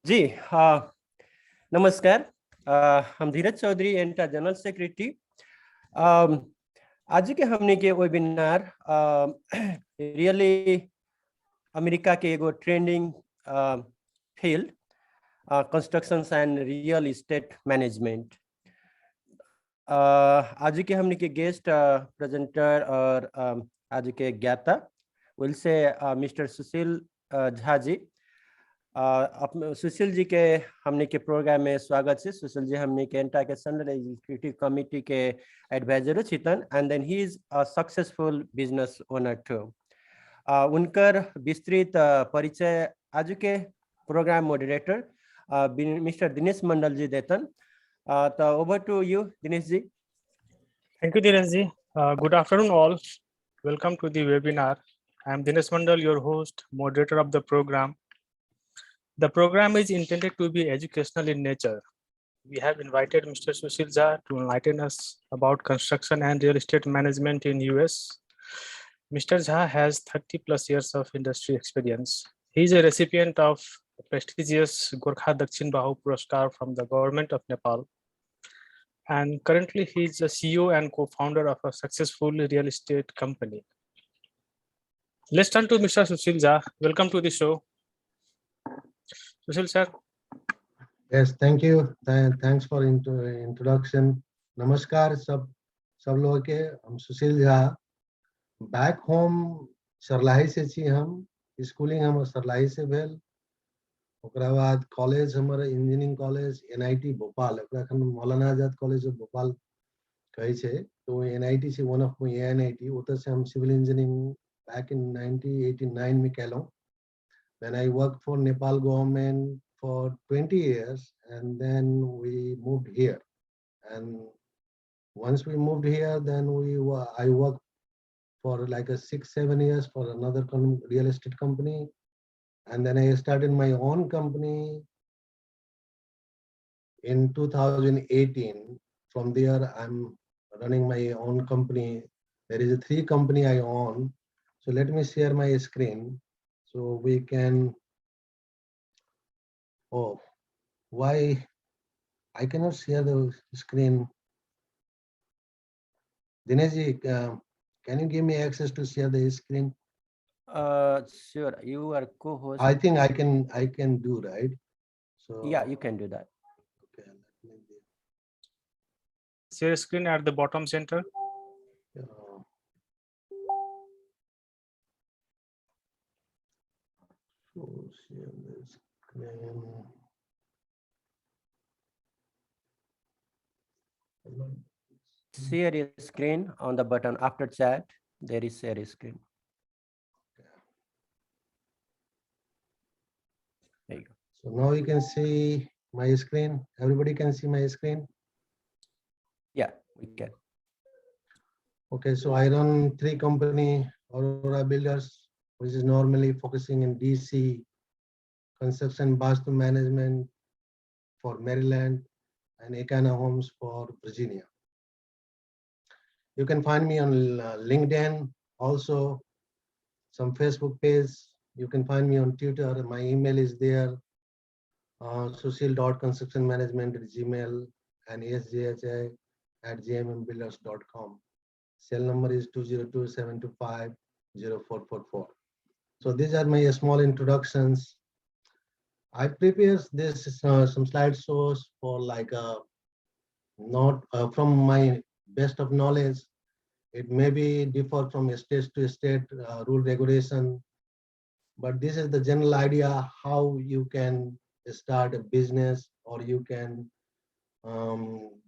जी नमस्कार। हम धीरज Chaudhary एंटा general secretary. आज के हमने के वेबिनार रियली अमेरिका के एगो trending field construction and real estate management. आज के हमने के गेस्ट प्रेजेंटर और आज के ज्ञाता विल से मिस्टर सुशील झा जी। सुशील जी के हमने के प्रोग्राम में स्वागत है। सुशील जी हमने के एंटा के सेंट्रल एग्जीक्यूटिव कमिटी के एडवाइजर छितन and then he is a successful business owner too. उनकर विस्तृत परिचय आज के programme moderator mister Dinesh Mandal ji देतन। तो over to you Dinesh ji. Thank you, Dinesh ji. Good afternoon, all. Welcome to the webinar. I am Dinesh Mandal, your host, moderator of the program. The program is intended to be educational in nature. We have invited Mr. Sushil Jha to enlighten us about construction and real estate management in US. Mr. Jha has 30 plus years of industry experience. He is a recipient of the prestigious Gorkha Dakshin Bahu from the Government of Nepal. And currently he is the CEO and co-founder of a successful real estate company. Let's turn to Mr. Sushil Jha. Welcome to the show. Sushil sir. Yes, thank you. Thanks for introduction. Namaskar सब लोगों के। हम सुशील Jha, back home Sarlahi से छी। हम schooling हम सरलाही से भेल, ओकरा बाद कॉलेज हमारा इंजीनियरिंग कॉलेज एनआईटी भोपाल, एखन मौलाना आजाद कॉलेज ऑफ भोपाल कहे छे, तो एनआईटी से वन ऑफ एनआईटी ओतऽ से हम सिविल इंजीनियरिंग बैक इन 1989 में केलहुँ। Then I worked for Nepal government for 20 years and then we moved here. And once we moved here, then I worked for like a 6-7 years for another real estate company. And then I started my own company in 2018. From there, I'm running my own company. There is a 3 company I own. So let me share my screen so we can. Oh, why I cannot share the screen? Dinesh ji, can you give me access to share the screen? Sure, you are co-host. I think I can do, right? So yeah, you can do that. Okay, let me Share screen at the bottom center. So share the screen. Share your screen on the button after chat. There is share screen. There you go. So now you can see my screen. Everybody can see my screen. Yeah, we can. Okay, so I run 3 company, Aurora Builders, which is normally focusing in DC, construction, Bastu management for Maryland, and Ekana Homes for Virginia. You can find me on LinkedIn, also some Facebook page. You can find me on Twitter. My email is there, sushil.constructionmanagement@gmail and sjha@gmmbuilders.com. Cell number is 202-725-0444. So these are my small introductions. I prepared this some slideshows for like not from my best of knowledge. It may be differ from state to state rule regulation, but this is the general idea how you can start a business or you can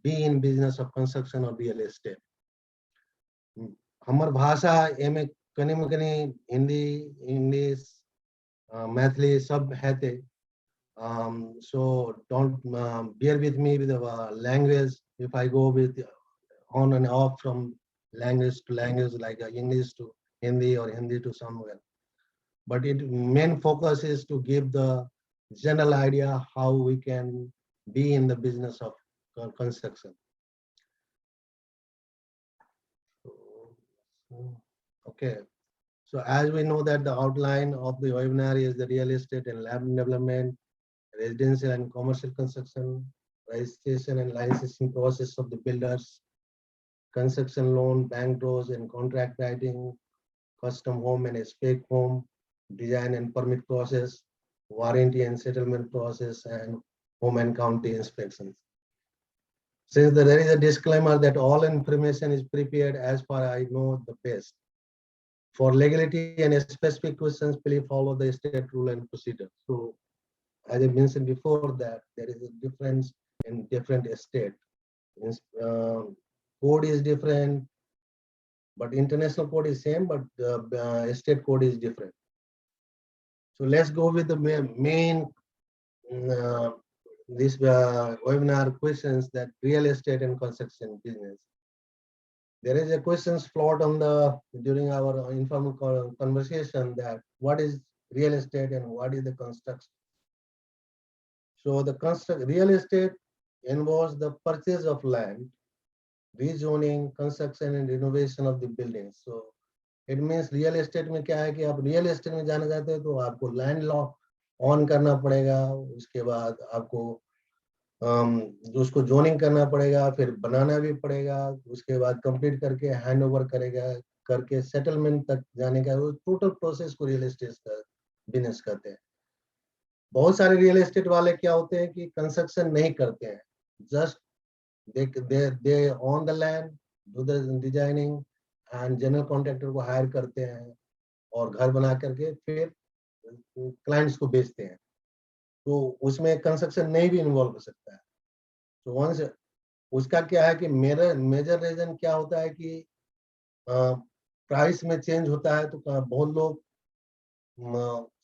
be in business of construction or real estate. हमर भाषा एमे कनी में कनी Hindi, English, Maithili सब हेते. So don't bear with me with the language if I go with on and off from language to language, like English to Hindi or Hindi to somewhere. But it main focus is to give the general idea how we can be in the business of construction. Okay, so as we know that the outline of the webinar is the real estate and land development, residential and commercial construction, registration and licensing process of the builders, construction loan, bank draws and contract writing, custom home and spec home, design and permit process, warranty and settlement process, and home and county inspections. Since there is a disclaimer that all information is prepared as far I know the best. For legality and specific questions, please follow the state rule and procedure. So, as I mentioned before, that there is a difference in different state. Code is different, but international code is same, but state code is different. So let's go with the main this webinar questions, that real estate and construction business. There is a questions float on the during our informal conversation, that what is real estate and what is the construction. So the real estate involves the purchase of land, rezoning, construction and renovation of the buildings. So it means real estate में क्या है कि आप real estate में जाना चाहते हो तो आपको land law ऑन करना पड़ेगा, उसके बाद आपको उसको जोनिंग करना पड़ेगा, फिर बनाना भी पड़ेगा, उसके बाद कंप्लीट करके हैंड ओवर करेगा, करके सेटलमेंट तक जाने का, वो टोटल प्रोसेस को रियल एस्टेट का बिजनेस कहते हैं। बहुत सारे रियल एस्टेट वाले क्या होते हैं कि कंस्ट्रक्शन नहीं करते हैं, just they on the land, do the designing and general contractor को हायर करते हैं और घर बना करके फिर क्लाइंट्स को बेचते हैं। तो उसमें कंस्ट्रक्शन नहीं भी इन्वॉल्व हो सकता है। तो वंस उसका क्या है कि मेजर रीजन क्या होता है कि प्राइस में चेंज होता है। तो बहुत लोग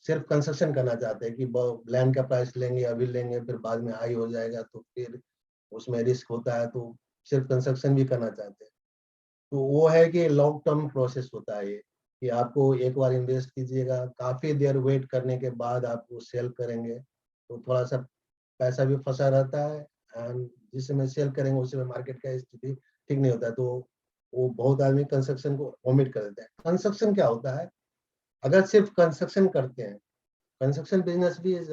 सिर्फ कंस्ट्रक्शन करना चाहते हैं कि लैंड का प्राइस लेंगे, अभी लेंगे, फिर बाद में हाई हो जाएगा तो फिर उसमें रिस्क होता है, तो सिर्फ कंस्ट्रक्शन भी करना चाहते हैं। तो वो है कि लॉन्ग टर्म प्रोसेस होता है ये, कि आपको एक बार इन्वेस्ट कीजिएगा, काफी देर वेट करने के बाद आपको सेल करेंगे, तो थोड़ा सा पैसा भी फंसा रहता है, एंड जिस समय सेल करेंगे उस समय मार्केट का स्थिति ठीक नहीं होता है, तो वो बहुत आदमी कंस्ट्रक्शन को ओमिट कर देते हैं। कंस्ट्रक्शन क्या होता है, अगर सिर्फ कंस्ट्रक्शन करते हैं, कंस्ट्रक्शन बिजनेस भी is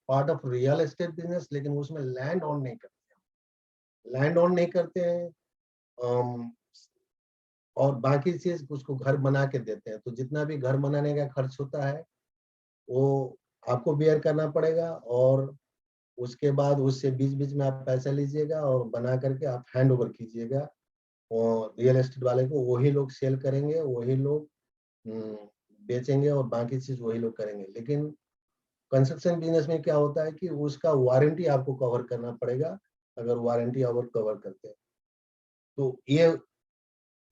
part of real estate business, लेकिन उसमें लैंड ऑन नहीं करते हैं, लैंड ऑन नहीं करते हैं, और बाकी चीज उसको घर बना के देते हैं। तो जितना भी घर बनाने का खर्च होता है वो आपको बेयर करना पड़ेगा, और उसके बाद उससे बीच बीच में आप पैसा लीजिएगा और बना करके आप हैंड ओवर कीजिएगा, और रियल एस्टेट वाले को वही लोग सेल करेंगे, वही लोग बेचेंगे, और बाकी चीज वही लोग करेंगे। लेकिन कंस्ट्रक्शन बिजनेस में क्या होता है कि उसका वारंटी आपको कवर करना पड़ेगा, अगर वारंटी कवर करते हैं। तो ये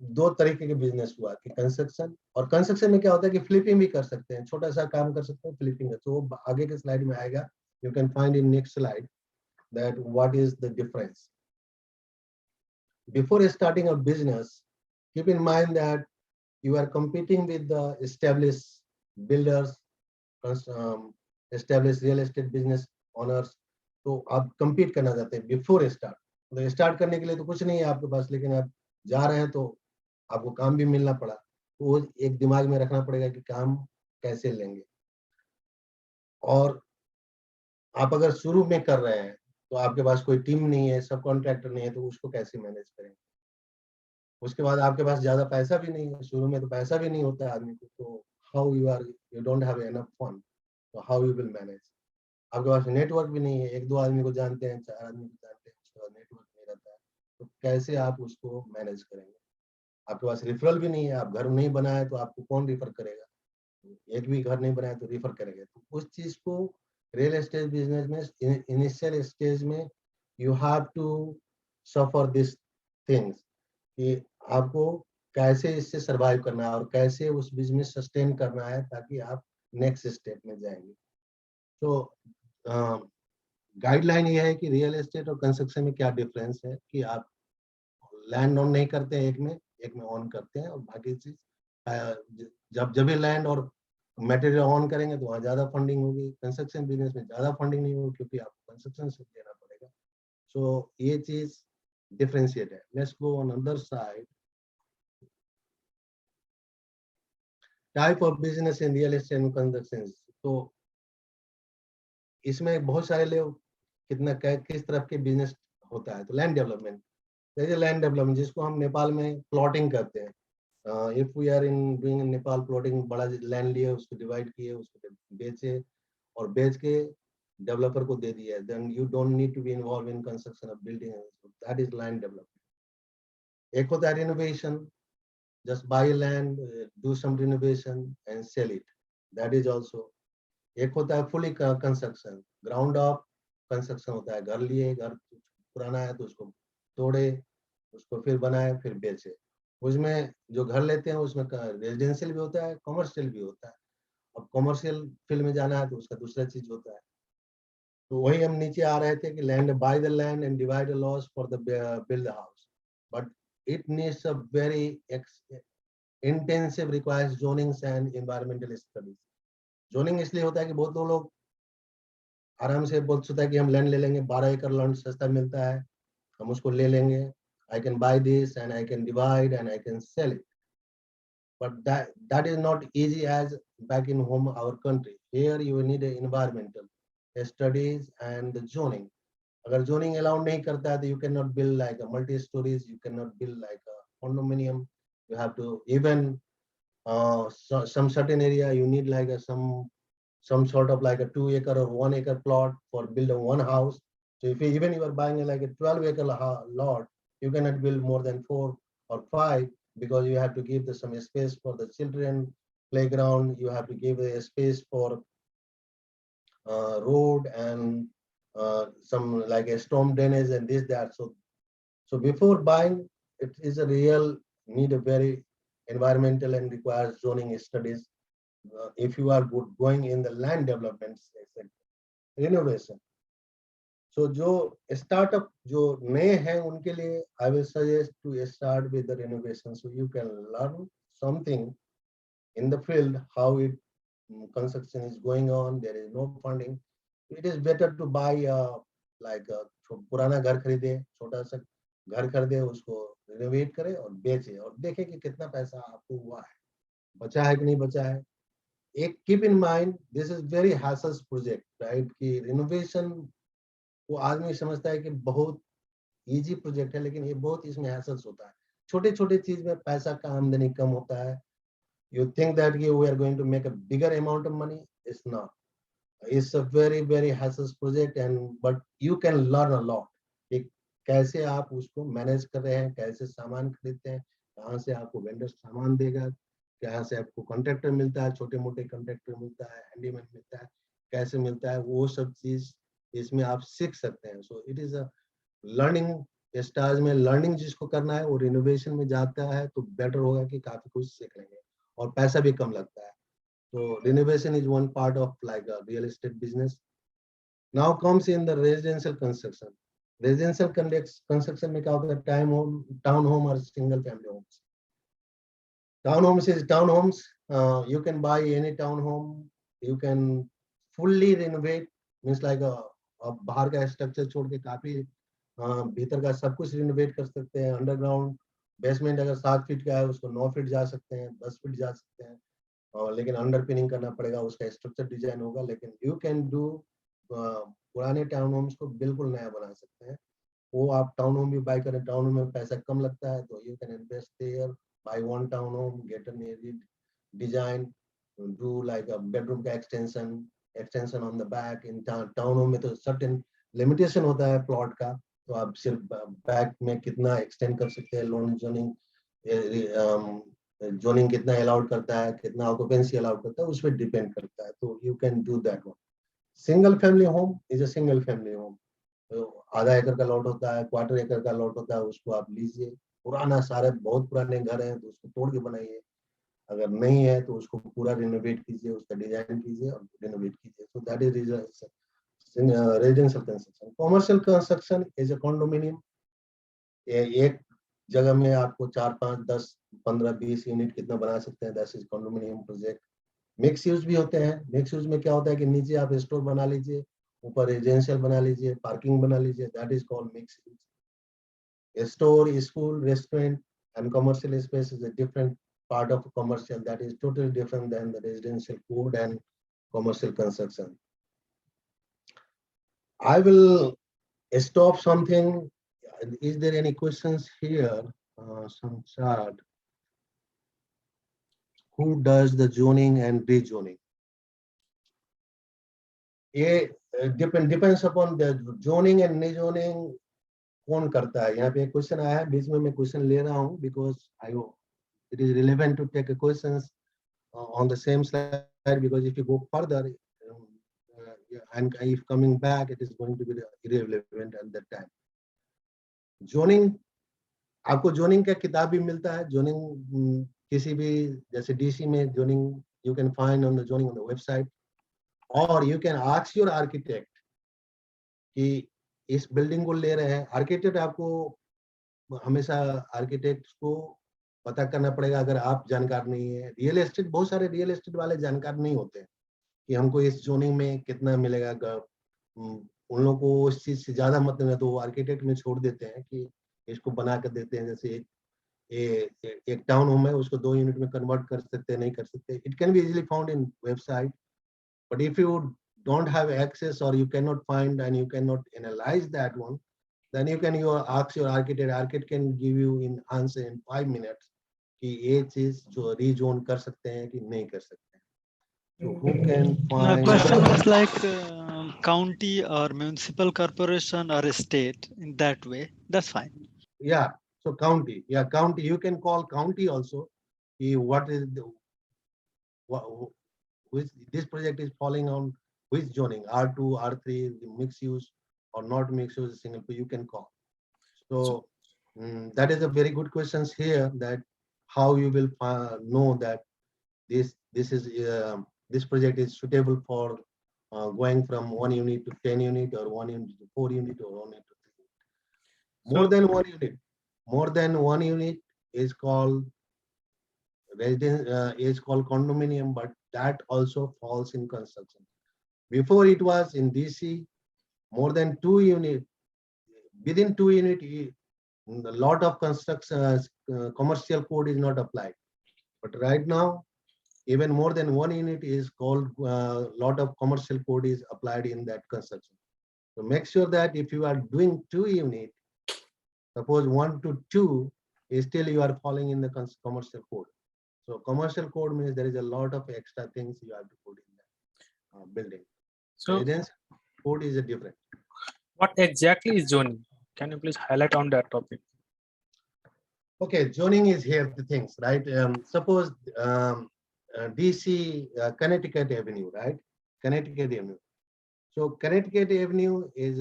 दो तरीके के बिजनेस हुआ कि कंस्ट्रक्शन, और कंस्ट्रक्शन में क्या होता है कि फ्लिपिंग भी कर सकते हैं, छोटा सा काम कर सकते हैं, फ्लिपिंग है। तो वो आगे के स्लाइड में आएगा, you can find in next slide that what is the difference. Before starting a business, keep in mind that you are competing with the established builders, established real estate business owners. तो आप compete करना चाहते हैं before start। तो start करने के लिए तो कुछ नहीं है आपके पास, लेकिन आप जा रहे हैं तो आपको काम भी मिलना पड़ा, तो वो एक दिमाग में रखना पड़ेगा कि काम कैसे लेंगे। और आप अगर शुरू में कर रहे हैं तो आपके पास कोई टीम नहीं है, सब कॉन्ट्रैक्टर नहीं है, तो उसको कैसे मैनेज करेंगे। उसके बाद आपके पास ज्यादा पैसा भी नहीं है, शुरू में तो पैसा भी नहीं होता है आदमी को, तो how you don't have enough fund, तो हाउ यू विल मैनेज। आपके पास नेटवर्क भी नहीं है, एक दो आदमी को जानते हैं, चार आदमी को जानते हैं, उसके बाद नेटवर्क नहीं रहता है, तो कैसे आप उसको मैनेज करेंगे। आपके पास रेफरल भी नहीं है, आप घर नहीं बनाए तो आपको कौन रेफर करेगा, एक भी घर नहीं बनाए तो रेफर करेंगे। तो उस चीज को रियल एस्टेट बिजनेस में इनिशियल स्टेज में you have to suffer this things, कि आपको कैसे इससे सर्वाइव करना है और कैसे उस बिजनेस सस्टेन करना है, ताकि आप नेक्स्ट स्टेप में जाएंगे। तो गाइडलाइन ये है कि रियल एस्टेट और कंस्ट्रक्शन में क्या डिफरेंस है, कि आप लैंड ऑन नहीं करते हैं एक में ऑन करते हैं, और बाकी चीज जब भी लैंड और मटेरियल ऑन करेंगे तो वहाँ ज्यादा फंडिंग होगी। कंस्ट्रक्शन बिजनेस में ज्यादा फंडिंग नहीं होगी, क्योंकि आपको कंस्ट्रक्शन से देना पड़ेगा। सो ये चीज डिफरेंशिएट है। Let's go on other side. Type of business in real estate and construction. तो इसमें बहुत सारे लोग कितना किस तरफ के बिजनेस होता है। तो लैंड डेवलपमेंट, लैंड डेवलपमेंट जिसको हम नेपाल में प्लॉटिंग करते हैं। If we are in doing in Nepal plotting, बड़ा लैंड लिए, उसको डिवाइड किए, उसको बेचे और बेच के डेवलपर को दे दिया, then you don't need to be involve in construction of building, that is land development. एक होता है renovation, just buy land, do some renovation and sell it, that is also. एक होता है fully construction, ground up construction होता है, घर लिए, घर पुराना है तो उसको तोड़े, उसको फिर बनाए, फिर बेचे। उसमें जो घर लेते हैं उसमें रेजिडेंशियल भी होता है, कमर्शियल भी होता है। अब कमर्शियल फील्ड में जाना है तो उसका दूसरा चीज होता है। तो वही हम नीचे आ रहे थे कि land, buy the land and divide the lots for the build house, but it needs a very intensive, requires zonings and environmental studies. Zoning इसलिए होता है कि बहुत लोग आराम से बोल सकता है कि हम लैंड ले लेंगे, 12 एकड़ लैंड सस्ता मिलता है, हम उसको ले लेंगे, I can buy this and I can divide and I can sell it. But that is not easy as back in home, our country. Here you need a environmental studies and the zoning. अगर zoning allowed नहीं करता है तो you cannot build like a multi-stories, you cannot build like a condominium. You have to even some certain area you need like some sort of like a 2 acre or 1 acre plot for building one house. So if even you are buying like a 12 acre lot, you cannot build more than 4 or 5 because you have to give some space for the children playground. You have to give a space for road and some like a storm drainage and this that. So before buying, it is a real need a very environmental and requires zoning studies. If you are going in the land development sector, renovation. So जो startup जो नए हैं उनके लिए I will suggest to start with the renovation, so you can learn something in the field how it construction is going on. There is no funding. It is better to buy like पुराना घर खरीदे, छोटा सा घर खरीदे, उसको renovate करे और बेचे और देखे कि कितना पैसा आपको हुआ है, बचा है कि नहीं बचा है। एक keep in mind this is very hassles project, right, कि रिनोवेशन वो आदमी समझता है कि बहुत इजी प्रोजेक्ट है, लेकिन ये बहुत इसमें हैसल्स होता है। छोटे छोटे चीज में पैसा का आमदनी कम होता है। You think that we are going to make a bigger amount of money, it's not, it's a very very hassles project and but you can learn a lot. एक कैसे आप उसको मैनेज कर रहे हैं, कैसे सामान खरीदते हैं, कहाँ से आपको वेंडर सामान देगा, कहाँ से आपको कॉन्ट्रैक्टर मिलता है, छोटे मोटे कॉन्ट्रैक्टर मिलता है, हैंडीमैन मिलता है, कैसे मिलता है, वो सब चीज इसमें आप सीख सकते हैं। So it is a learning stage में लर्निंग जिसको करना है वो रिनोवेशन में जाता है तो बेटर होगा कि काफी कुछ सीख लेंगे और पैसा भी कम लगता है। तो renovation is one part of like a real estate business. Now comes in the residential construction. Residential construction में क्या होता है, टाउन होम और single family homes. Townhomes is townhomes. You can buy any townhome. You can fully renovate. Means like आप बाहर का structure छोड़ के काफी भीतर का सब कुछ रिनोवेट कर सकते हैं। अंडरग्राउंड बेसमेंट अगर 7 फीट का है उसको 9 फीट जा सकते हैं, 10 फीट जा सकते हैं, लेकिन अंडरपिनिंग करना पड़ेगा, उसका स्ट्रक्चर डिजाइन होगा। लेकिन यू कैन डू पुराने टाउन होम्स को बिल्कुल नया बना सकते हैं। वो आप टाउन होम भी बाय करें, टाउन होम में पैसा कम लगता है तो you can invest their, buy one town home, get a design, do like a bedroom का extension on the back. In town home में तो certain limitation होता है plot का, तो आप सिर्फ back में कितना extend कर सकते हैं, loan zoning कितना allowed करता है, कितना occupancy allowed करता है, उस पर depend करता है। तो you can do that one. Single family home is a single family home. तो आधा एकड़ का लॉट होता है, क्वार्टर एकड़ का लॉट होता है, उसको आप लीजिए। पुराना सारे बहुत पुराने घर हैं तो उसको तोड़ के बनाइए, अगर नहीं है तो उसको पूरा रिनोवेट कीजिए, उसका डिजाइन कीजिए और रिनोवेट कीजिए। So that is residential construction. Commercial construction is a condominium. एक जगह में आपको 4, 5, 10, 15, 20 यूनिट कितना बना सकते हैं, that is condominium project. Mix use भी होते हैं। मिक्स यूज में क्या होता है कि नीचे आप स्टोर बना लीजिए, ऊपर रेजिडेंशियल बना लीजिए, पार्किंग बना लीजिए, that is called mix use. A store, a school, restaurant, and commercial space is a different part of commercial that is totally different than the residential code and commercial construction. I will stop something. Is there any questions here? Some chat. Who does the zoning and rezoning? Depends upon the zoning and rezoning. कौन करता है? यहाँ पे एक question आया है, बीच में मैं क्वेश्चन ले रहा हूँ because it is relevant to take a questions on the same slide, because if you go further and if coming back, it is going to be irrelevant at that time. Zoning, आपको zoning का किताब भी मिलता है. Zoning किसी भी जैसे DC में zoning you can find on the zoning on the website, or you can ask your architect कि इस बिल्डिंग को ले रहे हैं. आर्किटेक्ट आपको हमेशा आर्किटेक्ट को पता करना पड़ेगा अगर आप जानकार नहीं है. रियल एस्टेट, बहुत सारे रियल एस्टेट वाले जानकार नहीं होते हैं कि हमको इस जोनिंग में कितना मिलेगा. उन लोगों को उस चीज से ज्यादा मतलब है तो वो आर्किटेक्ट में छोड़ देते हैं कि इसको बना कर देते हैं. जैसे एक टाउन होम है, उसको 2 यूनिट में कन्वर्ट कर सकते हैं, नहीं कर सकते. It can be easily found in website, but if you don't have access or you cannot find and you cannot analyze that one, then you can ask your architect. Architect can give you in answer in 5 minutes कि ये चीज जो रीजोन कर सकते हैं कि नहीं कर सकते हैं. So who can find? Question was like county or municipal corporation or state in that way. That's fine. Yeah, so county. Yeah, county. You can call county also. What is the which this project is falling on which zoning, R2, R3, mixed use or not mixed use, single. You can call. So that is a very good questions here, that how you will know that this project is suitable for going from 1 unit to 10 unit or 1 unit to 4 unit or 1 unit to 3 unit. More than 1 unit. More than 1 unit is called residence, is called condominium, but that also falls in construction. Before it was in DC, more than 2 unit, within 2 unit, a lot of construction commercial code is not applied. But right now, even more than 1 unit is called lot of commercial code is applied in that construction. So make sure that if you are doing 2 unit, suppose 1 to 2, still you are falling in the commercial code. So commercial code means there is a lot of extra things you have to put in that building. So residence code is a different. What exactly is zoning? Can you please highlight on that topic? Okay, zoning is here the things, right? Suppose DC Connecticut Avenue, right? Connecticut Avenue. So Connecticut Avenue is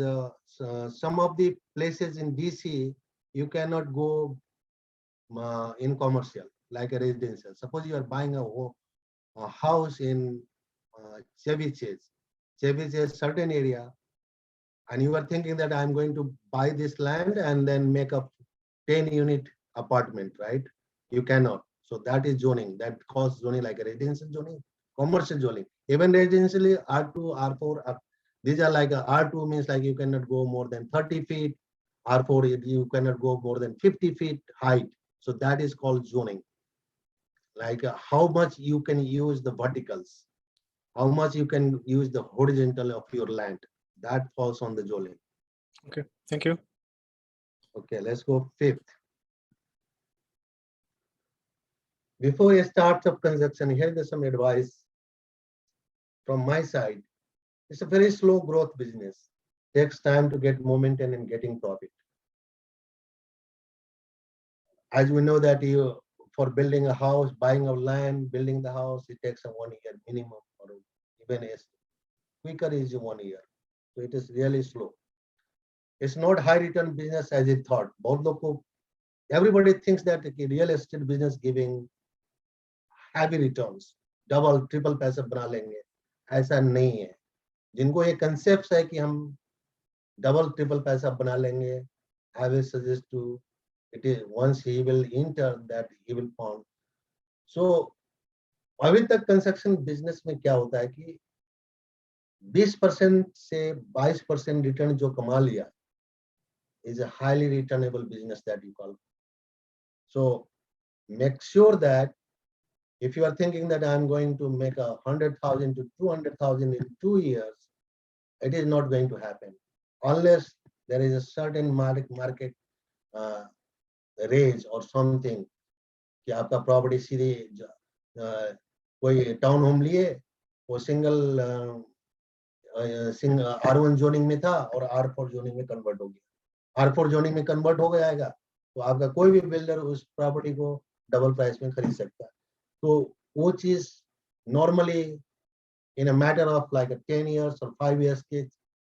some of the places in DC you cannot go in commercial like a residential. Suppose you are buying a house in Ceviches, certain area, and you are thinking that I'm going to buy this land and then make a 10 unit apartment, right? You cannot. So that is zoning. That calls zoning like a residential zoning, commercial zoning. Even residentially R2, R4, these are like a R2 means like you cannot go more than 30 feet. R4, you cannot go more than 50 feet height. So that is called zoning. Like how much you can use the verticals, how much you can use the horizontal of your land. That falls on the zoning. Okay, thank you. Okay, let's go 5th. Before a startup construction, here's some advice from my side. It's a very slow growth business. Takes time to get momentum and getting profit. As we know that for building a house, buying a land, building the house, it takes a 1 year minimum, or even as quicker is 1 year. So it is really slow. It's not high return business as it thought. Everybody thinks that the real estate business giving heavy returns, double, triple पैसा बना लेंगे. ऐसा नहीं है. जिनको ये concepts है कि हम double, triple पैसा बना लेंगे, I will suggest to it is once he will enter that he will found. So अभी तक कंस्ट्रक्शन बिजनेस में क्या होता है कि 20% से 22% रिटर्न जो कमा लिया is a highly returnable business that you call. So make sure that if you are thinking that I'm going to make 100,000 to 200,000 in 2 years, it is not going to happen. unless there is a certain market range or something कि आपका property सीधे कोई town home लिए, वो single R1 zoning में था और R4 zoning में कन्वर्ट हो गया, R4 जोनिंग में कन्वर्ट हो जाएगा तो आपका कोई भी बिल्डर उस प्रॉपर्टी को डबल प्राइस में खरीद सकता है। तो वो चीज normally in a matter of like 10 years और 5 years के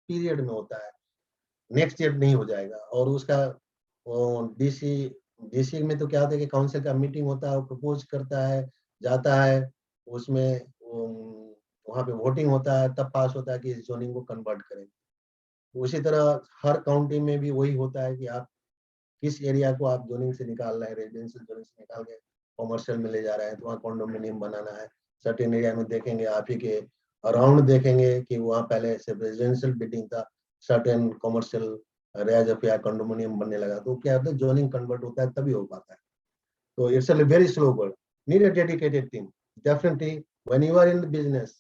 पीरियड में होता है, नेक्स्ट ईयर नहीं हो जाएगा। और उसका डीसी में तो क्या होता है कि काउंसिल का मीटिंग होता है, वो प्रपोज करता है, जाता है, उसमें वहाँ पे वोटिंग होता है, तब पास होता है कि इस जोनिंग को कन्वर्ट करें। उसी तरह हर काउंटी में भी वही होता है कि आप किस एरिया को आप जोनिंग से निकाल रहे हैं, रेजिडेंशियल जोनिंग से निकाल के कॉमर्शियल में ले जा रहे हैं, तो वहाँ कॉन्डोमिनियम बनाना है। सर्टेन एरिया में देखेंगे आप ही के अराउंड देखेंगे कि वहाँ पहले सिर्फ रेजिडेंशियल बिल्डिंग था, सर्टेन कॉमर्शियल रेज या कंडोमिनियम बनने लगा, तो क्या होता है जोनिंग कन्वर्ट होता है तभी हो पाता है। तो it's a very slow work, need a dedicated team. Definitely when you are in the business,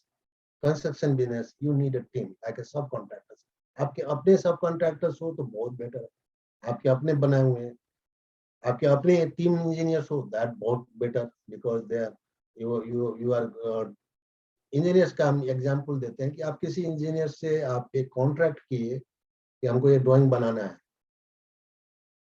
construction business, you need a team like a sub contractors. आपके अपने सब कॉन्ट्रैक्टर्स हो तो बहुत बेटर है, आपके अपने बनाए हुए हैं, आपके अपने टीम इंजीनियर्स हो दैट बहुत better, because they are you are engineers का हम एग्जांपल देते हैं कि आप किसी इंजीनियर से आप एक कॉन्ट्रैक्ट किए कि हमको ये ड्राइंग बनाना है,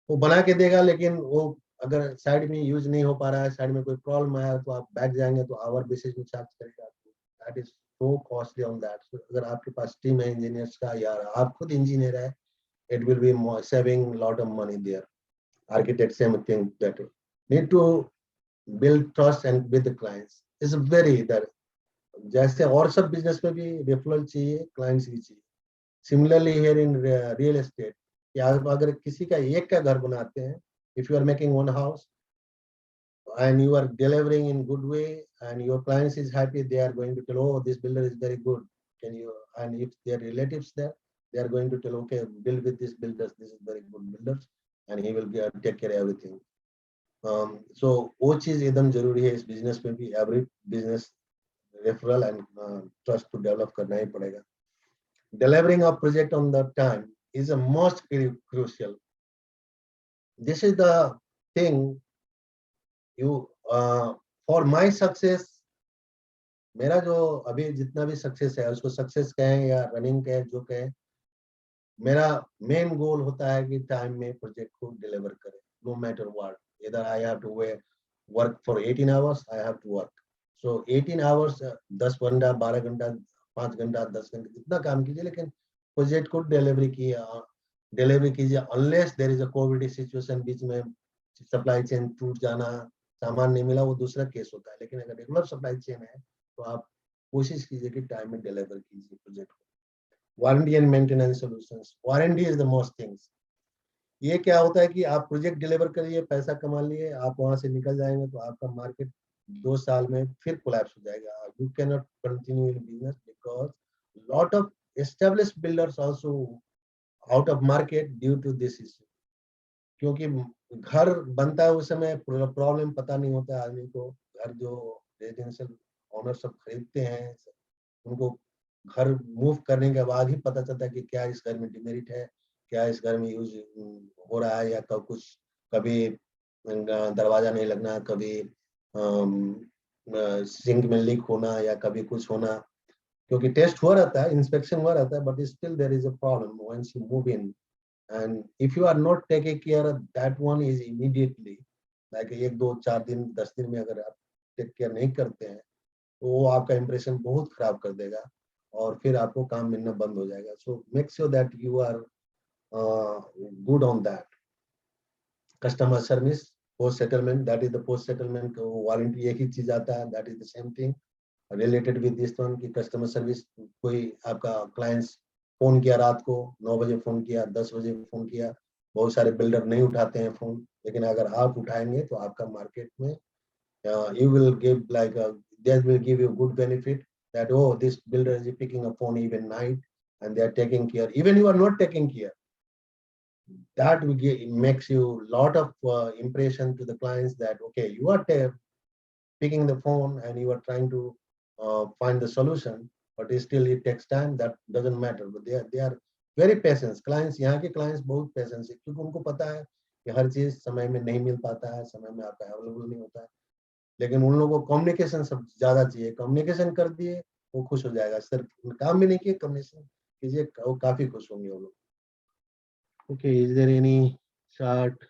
वो बना के देगा, लेकिन वो अगर साइड में यूज नहीं हो पा रहा है, साइड में कोई प्रॉब्लम आया तो आप बैठ जाएंगे तो आवर बेसिस में चार्ज करेगा आपको। That is so costly on that. अगर आपके पास टीम है इंजीनियर्स का या आप खुद इंजीनियर है, it will be more saving lot of money there. Architects same thing, that need to build trust and with the clients is very that जैसे और सब बिजनेस में भी रेफरल चाहिए, क्लाइंट्स भी चाहिए। Similarly here in real estate, कि आप अगर किसी का एक का घर बनाते हैं, if you are making one house and you are delivering in good way and your clients is happy, they are going to tell, oh, this builder is very good, can you, and if their relatives there, they are going to tell, okay, build with this builders, this is very good builders and he will take care of everything. So वो चीज एकदम जरूरी है इस business में भी, every business referral and trust to develop करना ही पड़ेगा। Delivering a project on the time is a most crucial. This is the thing you for my success, मेरा जो अभी जितना भी सक्सेस है उसको सक्सेस कहें या रनिंग कहें, जो कहें, मेरा मेन गोल होता है कि टाइम में प्रोजेक्ट को डिलीवर करें, नो मैटर व्हाट, इधर I have to work for 18 hours, I have to work. So 18 hours, 10 घंटा, 12 घंटा, 5 घंटा, 10 घंटे, जितना काम कीजिए, लेकिन प्रोजेक्ट को डिलीवरी कीजिए। Unless there is a COVID situation, बीच में सप्लाई चेन टूट जाना, सामान नहीं मिला, वो दूसरा केस होता है। लेकिन अगर रेगुलर सप्लाई चेन है तो आप कोशिश कीजिए कि टाइम में डिलीवर कीजिए प्रोजेक्ट को। Warranty and maintenance solutions, warranty is the most things. ये क्या होता है कि आप प्रोजेक्ट डिलीवर करिए, पैसा कमा लिए, आप वहां से निकल जाएंगे तो आपका मार्केट 2 साल में फिर कोलैप्स हो जाएगा। You can not continue in business because lot of established builders also out of market due to this issue. क्योंकि घर बनता है उस समय प्रॉब्लम पता नहीं होता है आदमी को। घर जो रेजिडेंशियल ओनर सब खरीदते हैं, उनको घर मूव करने के बाद ही पता चलता है कि क्या इस घर में डिमेरिट है, क्या इस घर में यूज हो रहा है, या कभी दरवाजा नहीं लगना, कभी सिंक में लीक होना, या कभी कुछ होना। क्योंकि टेस्ट हुआ रहता है, इंस्पेक्शन हुआ रहता है, but still there is a problem once you move in. And if you are not taking care of that one is immediately, like 1, 2, 4 दिन, 10 दिन में अगर आप टेक केयर नहीं करते हैं तो वो आपका इंप्रेशन बहुत खराब कर देगा और फिर आपको काम मिलना बंद हो जाएगा। So make sure that you are good on that. Customer service, post settlement, that is the post settlement warranty, एक ही चीज आता है, that is the same thing related with this one की कस्टमर सर्विस। कोई आपका क्लाइंट्स फोन किया रात को 9 बजे फोन किया, 10 बजे फोन किया, बहुत सारे बिल्डर नहीं उठाते हैं फोन, लेकिन अगर आप उठाएंगे तो आपका मार्केट में you will give like they will give you good benefit that, oh, this builder is picking a phone even night and they are taking care, even you are not taking care, that will makes you lot of impression to the clients that, okay, you are picking the phone and you are trying to find the solution, but still it takes time. That doesn't matter, but they are very patience clients, यहाँ के clients बहुत patience है, क्योंकि उनको पता है कि हर चीज समय में नहीं मिल पाता है, समय में आपका अवेलेबल नहीं होता है, लेकिन उन लोगों को कम्युनिकेशन सब ज्यादा चाहिए। कम्युनिकेशन कर दिए वो खुश हो जाएगा, सिर्फ काम भी नहीं किए, कम्युनिकेशन कीजिए, वो काफी खुश होंगे वो लोग। Okay, is there any chart?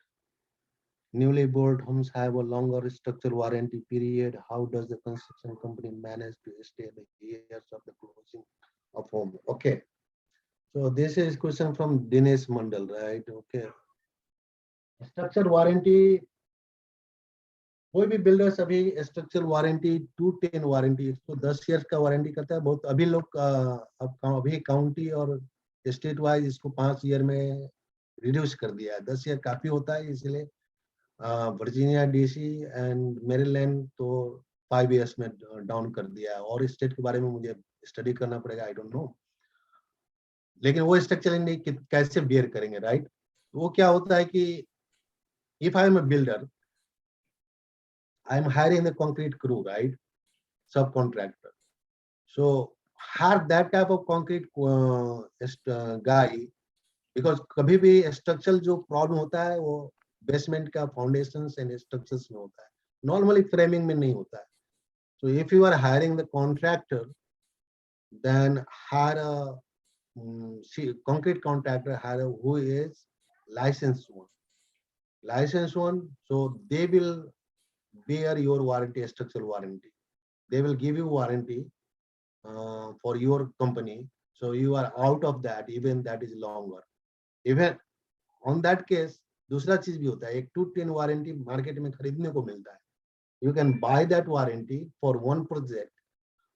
Newly built homes have a longer structural warranty period. How does the construction company manage to stay the years of the closing of home? Okay. So this is question from Dinesh Mandal, right? Okay. Structural warranty. कोई भी builders अभी structural warranty 210 warranty, इसको 10 years का warranty करता है। बहुत अभी लोग अब अभी काउंटी और स्टेट वाइज इसको 5 ईयर में रिड्यूस कर दिया है। 10 ईयर काफी होता है, इसलिए वर्जीनिया डीसी एंड मेरीलैंड तो 5 ईयर्स में डाउन कर दिया है। और स्टेट के बारे में मुझे स्टडी करना पड़ेगा, आई डोंट नो, लेकिन वो स्ट्रक्चरली कैसे बियर करेंगे, राइट? वो क्या होता है कि if I am a builder, I am hiring the concrete crew, right? Subcontractor. So hire that type of concrete guy, because कभी भी structural जो problem होता है वो basement का foundations and structures में होता है, normally framing में नहीं होता है। So if you are hiring the contractor, then hire a concrete contractor, hire who is licensed one. Licensed one, so they will bear your warranty, structural warranty. They will give you warranty for your company, so you are out of that, even that is longer. Even on that case, दूसरा चीज भी होता है, एक 210 warranty market में खरीदने को मिलता है। You can buy that warranty for one project.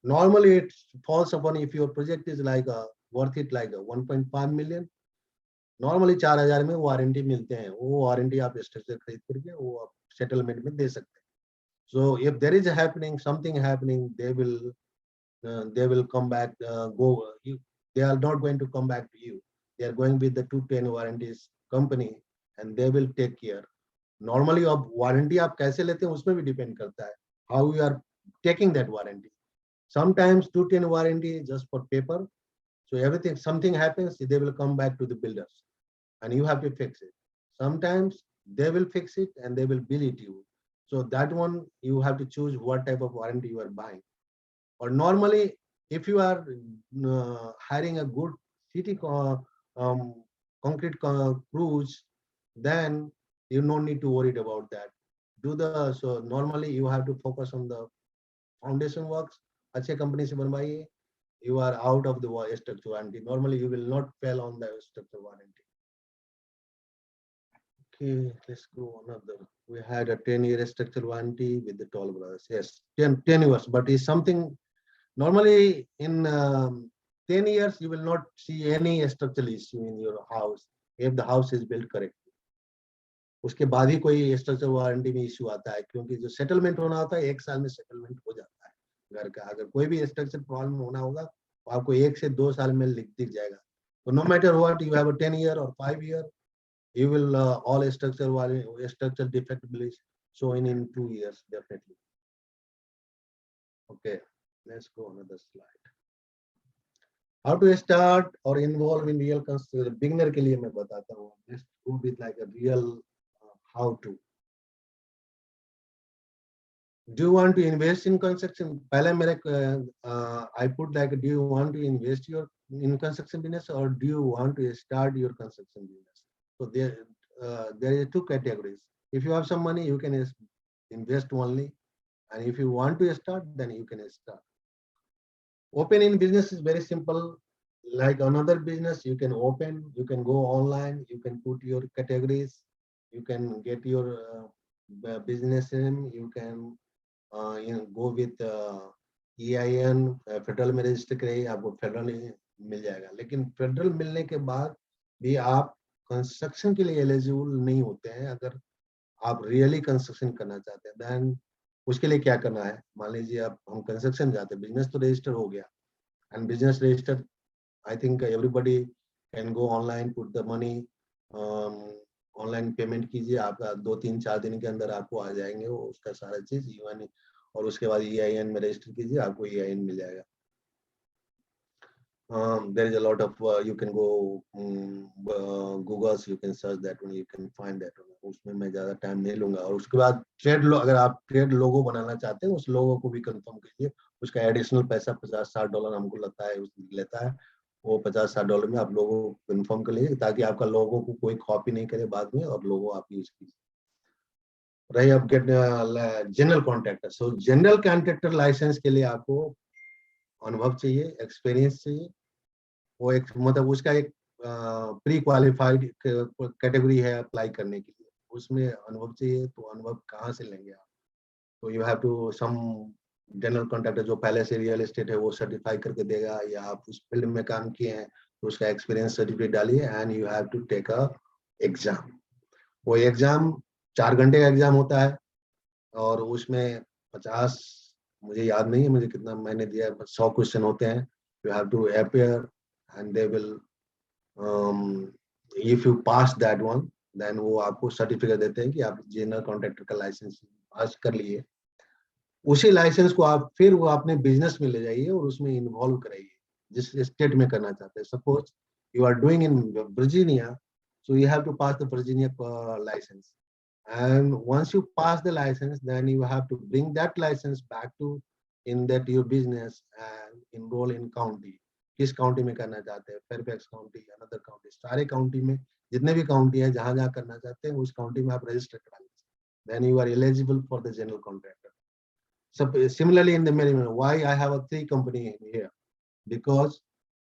Normally it falls upon, if your project is like worth it like 1.5 million, normally 4,000 में वारंटी मिलते हैं। वो वारंटी आप स्ट्रक्चर खरीद करके वो आप सेटलमेंट में दे सकते हैं। So if there is a happening, something happening, they will come back, they are not going to come back to you. They are going with the 210 warranties company and they will take care. Normally अब warranty आप कैसे लेते हैं उसमें भी depend करता है, how you are taking that warranty. Sometimes 210 warranty is just for paper, so everything, something happens, they will come back to the builders and you have to fix it. Sometimes they will fix it and they will bill it you. So that one you have to choose what type of warranty you are buying. Or normally, if you are hiring a good city concrete crews, then you don't need to worry about that. So normally you have to focus on the foundation works. अच्छे company से बनवाइए, you are out of the structure warranty. Normally you will not fail on the structure warranty. Okay, let's go another. We had a 10-year structural warranty with the Toll Brothers. Yes, 10 years, but it's something normally in 10 years you will not see any structural issue in your house if the house is built correctly. उसके बाद ही कोई structural warranty में issue आता है, क्योंकि जो settlement होना होता है 1 साल में सेटलमेंट हो जाता है घर का। अगर कोई भी स्ट्रक्चर प्रॉब्लम होना होगा तो आपको 1 से 2 साल में दिख जाएगा। तो no matter what you have a 10 year or 5 year, you will all structural defect will be shown in 2 years definitely. Okay, let's go another slide. How to start or involve in real construction? Beginner के लिए मैं बताता हूँ. Let's go with like a real how to. Do you want to invest in construction? पहले मेरे I put like, do you want to invest in construction business or do you want to start your construction business? So there is 2 categories. If you have some money, you can invest only, and if you want to start, then you can start. Opening business is very simple. Like another business, you can open, you can go online, you can put your categories, you can get your business name, you can go with EIN, federal में register करें, आपको federal मिल जाएगा। लेकिन federal मिलने के बाद भी आप कंस्ट्रक्शन के लिए एलिजिबल नहीं होते हैं। अगर आप रियली कंस्ट्रक्शन करना चाहते हैं, देन उसके लिए क्या करना है? मान लीजिए आप हम कंस्ट्रक्शन जाते हैं, बिजनेस तो रजिस्टर हो गया, and business register I think everybody can go online, put the money, online payment कीजिए, आपका 2-3-4 दिन के अंदर आपको आ जाएंगे वो उसका सारा चीज यूएन, और उसके बाद EIN में रजिस्टर कीजिए, आपको EIN मिल जाएगा। There is a lot of you can go Googles, you can search that one, you can find that one. उसमें मैं ज़्यादा टाइम नहीं लूँगा। और उसके बाद अगर आप ट्रेड लोगो बनाना चाहते हैं, उस लोगो को भी कंफर्म कीजिए। उसका एडिशनल पैसा $50-60 हमको लगता है, लेता है। वो $50-60 में आप लोगो कंफर्म कर लीजिए, ताकि आपका लोगो को कोई कॉपी नहीं करे बाद में, और लोगो आप यूज कीजिए। रही अब get general contractor. So general contractor license के लिए आपको अनुभव चाहिए, एक्सपीरियंस चाहिए। वो एक मतलब उसका एक प्री क्वालिफाइड कैटेगरी है अप्लाई करने के लिए, उसमें अनुभव चाहिए। तो अनुभव कहाँ से लेंगे आप? तो you have to some general contractor जो पहले से रियल एस्टेट है वो सर्टिफाई करके देगा, या आप उस फील्ड में काम किए हैं तो उसका एक्सपीरियंस सर्टिफिकेट डालिए, and you have to take a exam. वो एग्जाम 4 घंटे का एग्जाम होता है, और उसमें 50, मुझे याद नहीं है मुझे कितना मैंने दिया, 100 क्वेश्चन होते हैं। You have to appear and they will if you pass that one, then वो आपको सर्टिफिकेट देते हैं कि आप जनरल कॉन्ट्रैक्टर का लाइसेंस पास कर लिए। उसी लाइसेंस को आप फिर वो अपने बिजनेस में ले जाइए और उसमें इन्वॉल्व कराइए, जिस स्टेट में करना चाहते हैं। Suppose you are doing in Virginia, so you have to pass the Virginia license, and once you pass the license, then you have to bring that license back to in that your business and enroll in county। किस county में करना चाहते हैं, Fairfax county, another county, सारे county में जितने भी county है जहां जहां करना चाहते हैं उस काउंटी में आप रजिस्टर करा लीजिए, then you are eligible for the general contractor. सब similarly in the Maryland, why I have a 3 company here, because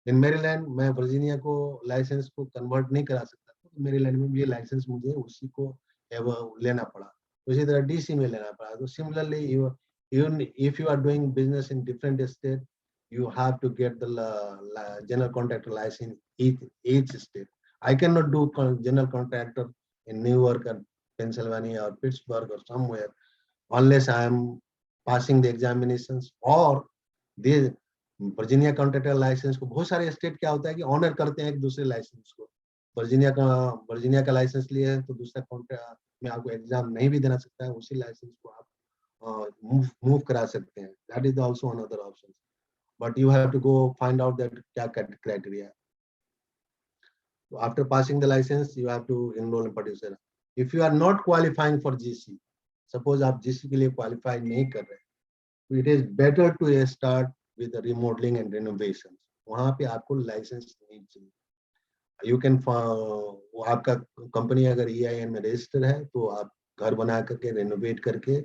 in Maryland मैं वर्जीनिया को लाइसेंस को कन्वर्ट नहीं करा सकता, तो मेरीलैंड में भी लाइसेंस मुझे उसी को लेना पड़ा, उसी तरह डीसी में लेना पड़ा। तो similarly even if you are doing business in different state, you have to get the general contractor license each state. I cannot do general contractor in Newark or Pennsylvania or Pittsburgh or somewhere unless I am passing the examinations, or the Virginia contractor license को बहुत सारे state क्या होता है कि honour करते हैं एक दूसरे लाइसेंस को। वर्जीनिया का लाइसेंस लिए है तो दूसरा कॉन्ट्रैक्ट में आपको एग्जाम नहीं भी देना सकता है, उसी लाइसेंस को आप मूव करा सकते हैं। That is also another option, but you have to go find out that क्या क्राइटेरिया है। So after passing the license, you have to enroll in producer. If you are not qualifying for GC, suppose आप GC के लिए qualify नहीं कर रहे, तो it is better to start with the remodeling and renovations. वहाँ पे आपको लाइसेंस नहीं चाहिए। You can वो आपका कंपनी अगर EIN में रजिस्टर है तो आप घर बना करके रेनोवेट करके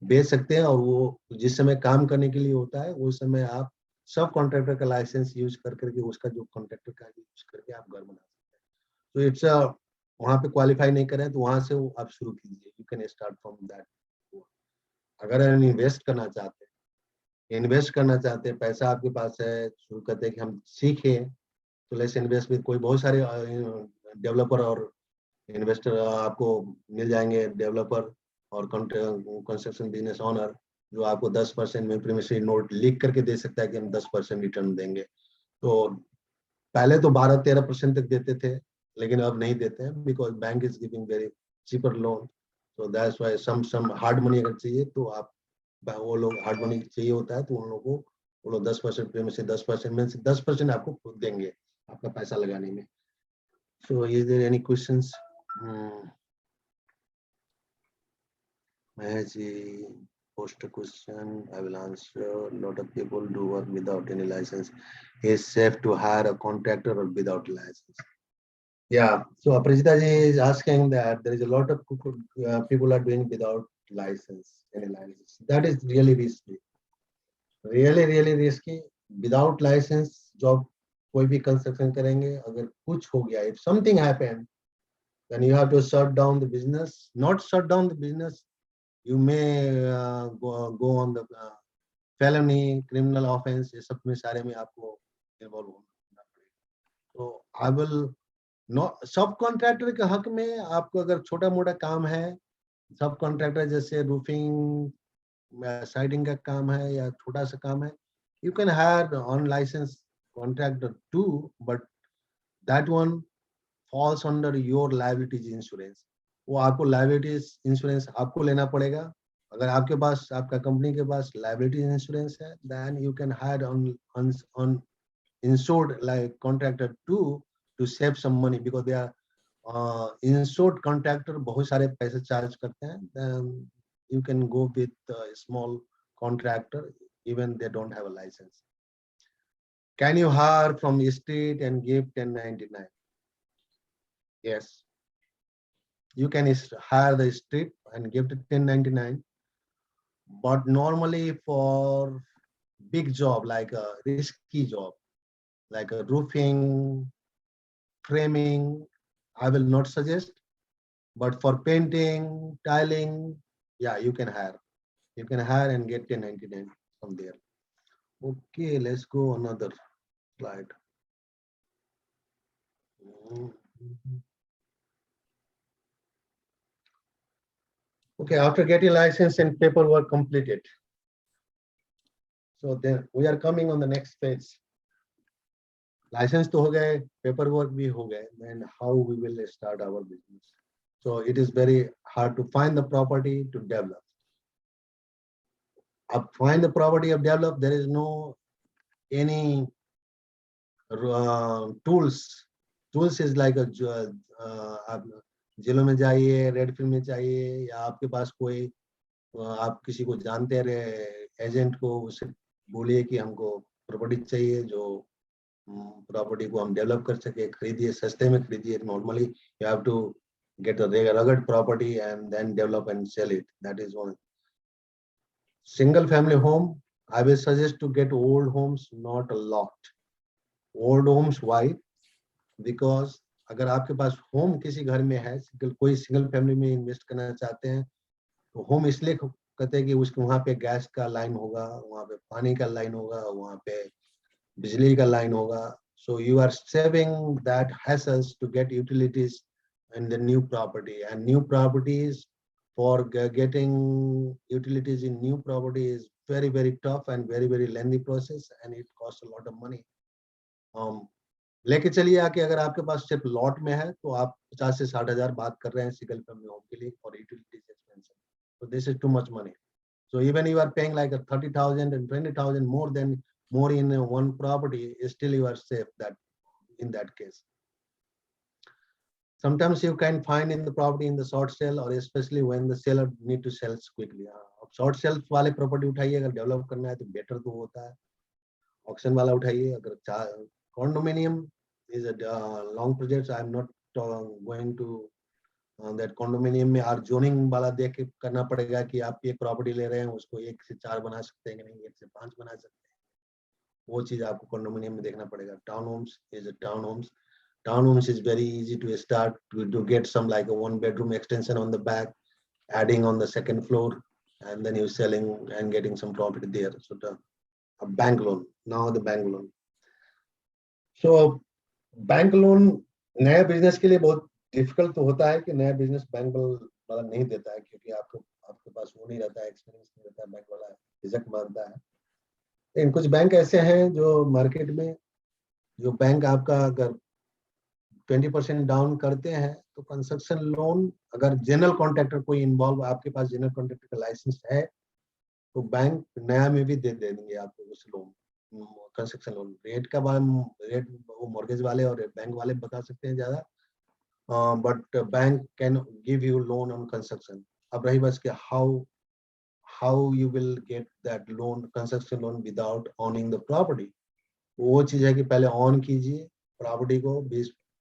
बेच सकते हैं, और वो जिस समय काम करने के लिए होता है उस समय आप सब कॉन्ट्रैक्टर का लाइसेंस यूज करके उसका जो कॉन्ट्रैक्टर का यूज करके आप घर बना सकते हैं। तो इट्स वहाँ पे क्वालिफाई नहीं करें तो वहाँ से आप शुरू कीजिए, you can start from that. अगर इन्वेस्ट करना चाहते हैं, पैसा आपके पास है, शुरू करते हैं कि हम सीखें, तो लेट्स इन्वेस्ट विद कोई बहुत सारे डेवलपर और इन्वेस्टर आपको मिल जाएंगे, डेवलपर और कंस्ट्रक्शन बिजनेस ओनर, जो आपको 10% में प्रीमियरी नोट लिख करके दे सकता है कि हम 10% रिटर्न देंगे। तो पहले तो 12-13% तक देते थे, लेकिन अब नहीं देते हैं, because bank is giving very cheaper loan. तो that's why some hard money अगर चाहिए तो आप, वो लोग हार्ड मनी चाहिए होता है तो उन लोगों को वो लोग 10% प्रीमियरी 10% में से 10% आपको खुद देंगे आपका पैसा लगाने में। So is there any questions? Mahesh post a question, I will answer. A lot of people do work without any license. Is safe to hire a contractor or without license? Yeah. So Aparajita ji is asking that there is a lot of people are doing without license, any license. That is really risky. Really risky. Without license, job कोई भी construction करेंगे, अगर कुछ हो गया, if something happened, then you have to shut down the business. Not shut down the business. You may go on the felony, criminal offense, ये सब में सारे में आपको इन्वॉल्व होना पड़ेगा। तो I will not, सब कॉन्ट्रैक्टर के हक में आपको अगर छोटा मोटा काम है, सब कॉन्ट्रैक्टर जैसे रूफिंग, साइडिंग का काम है या छोटा सा काम है, you can hire on license contractor too, but that one falls under your liabilities insurance. वो आपको लायबिलिटीज इंश्योरेंस आपको लेना पड़ेगा। अगर आपके पास, आपका कंपनी के पास लायबिलिटी इंश्योरेंस है, then you can hire on insured like contractor too, to save some money, because they are insured contractor बहुत सारे पैसे charge करते हैं. Then you can go with a small contractor even they don't have a license. Can you hire from street and give 1099? Yes. You can hire the street and give it 1099. But normally for big job, like a risky job, like a roofing, framing, I will not suggest. But for painting, tiling, yeah, you can hire. You can hire and get 1099 from there. Okay, let's go another slide. Okay, after getting license and paperwork completed. So then we are coming on the next phase. License to ho gaye, paperwork bhi ho gaye, then how we will start our business. So it is very hard to find the property to develop. Find the property of develop, there is no any tools. Tools is like a आप जिलों में जाइए, red film में चाहिए, या आपके पास कोई आप किसी को जानते रहे एजेंट को, उसे बोलिए कि हमको प्रॉपर्टी चाहिए जो प्रॉपर्टी को हम डेवलप कर सके, खरीदिए, सस्ते में खरीदिए. Normally you have to get a rugged property and then develop and sell it. That is one. Single family home, I will suggest to get old homes, not a lot. Old homes, why? Because अगर आपके पास home किसी घर में है, कोई single family में invest करना चाहते हैं, तो होम इसलिए कहते हैं कि उसके वहाँ पे गैस का लाइन होगा, वहाँ पे पानी का लाइन होगा, वहाँ पे बिजली का लाइन होगा. So you are saving that hassles to get utilities in the new property, and new properties for getting utilities in new property is very, very tough and very, very lengthy process, and it costs a lot of money. लेके चलिए आके अगर आपके पास सिर्फ lot में है तो आप 50 से 60 हजार बात कर रहे हैं सिंगल फैमिली होम के लिए for utilities expense. So this is too much money. So even you are paying like a 30,000 and 20,000 more in one property, still you are safe that in that case. Sometimes you can find in the property in the short sale, or especially when the seller need to sell quickly. Short sale वाले property उठाइए, अगर develop करना है तो better तो होता है. Auction वाला उठाइए. अगर condominium is a long project, I am not going to that condominium में आर zoning वाला देख के करना पड़ेगा कि आप एक property ले रहे हैं उसको 1 से 4 बना सकते हैं कि नहीं, 1 से 5 बना सकते हैं. वो चीज आपको condominium में देखना पड़ेगा. Townhomes is a townhomes. Townhomes is very easy to start to get some like a 1-bedroom extension on the back, adding on the 2nd floor, and then you're selling and getting some profit there. So a bank loan. Now the bank loan. So bank loan नया business के लिए बहुत difficult तो होता है कि नया business bank वाला नहीं देता है, क्योंकि आपके पास वो नहीं रहता है, एक्सपीरियंस नहीं रहता है, बैंक वाला झिझक मारता है. लेकिन कुछ बैंक ऐसे हैं जो मार्केट में, जो बैंक आपका अगर 20% डाउन करते हैं तो कंस्ट्रक्शन लोन, अगर जनरल कॉन्ट्रैक्टर कोई इन्वॉल्व, आपके पास जनरल कॉन्ट्रैक्टर का लाइसेंस है तो बैंक नया में भी दे देंगे आपको उस लोन, कंस्ट्रक्शन लोन. रेट का रेट वो मॉर्गेज वाले और बैंक वाले बता सकते हैं ज्यादा, but bank can give you loan on construction. अब रही बस कि how you will get that loan, construction loan without ऑनिंग the property. वो चीज है कि पहले ऑन कीजिए प्रॉपर्टी को,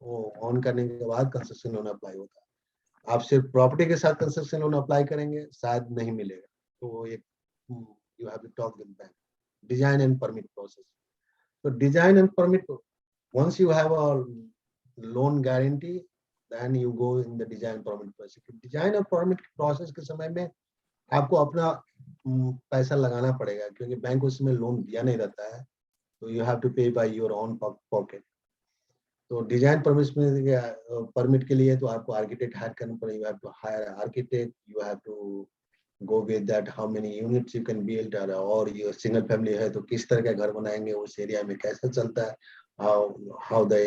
वो ऑन करने के बाद कंस्ट्रक्शन लोन अप्लाई होता है. आप सिर्फ प्रॉपर्टी के साथ कंस्ट्रक्शन लोन अप्लाई करेंगे शायद नहीं मिलेगा. तो एक you have to talk with bank. Design and permit process. So design and permit, once you have a loan guarantee, then you go in the design permit process. Design and permit process के समय में आपको अपना पैसा लगाना पड़ेगा, क्योंकि bank उसमें लोन दिया नहीं रहता है. So you have to pay by your own pocket. तो डिजाइन परमिट के लिए तो आपको आर्किटेक्ट हायर करना पड़ेगा. You have to hire an architect. You have to go with that how many units you can build, और ये single family है तो किस तरह का घर बनाएंगे, उस एरिया में कैसा चलता है, how the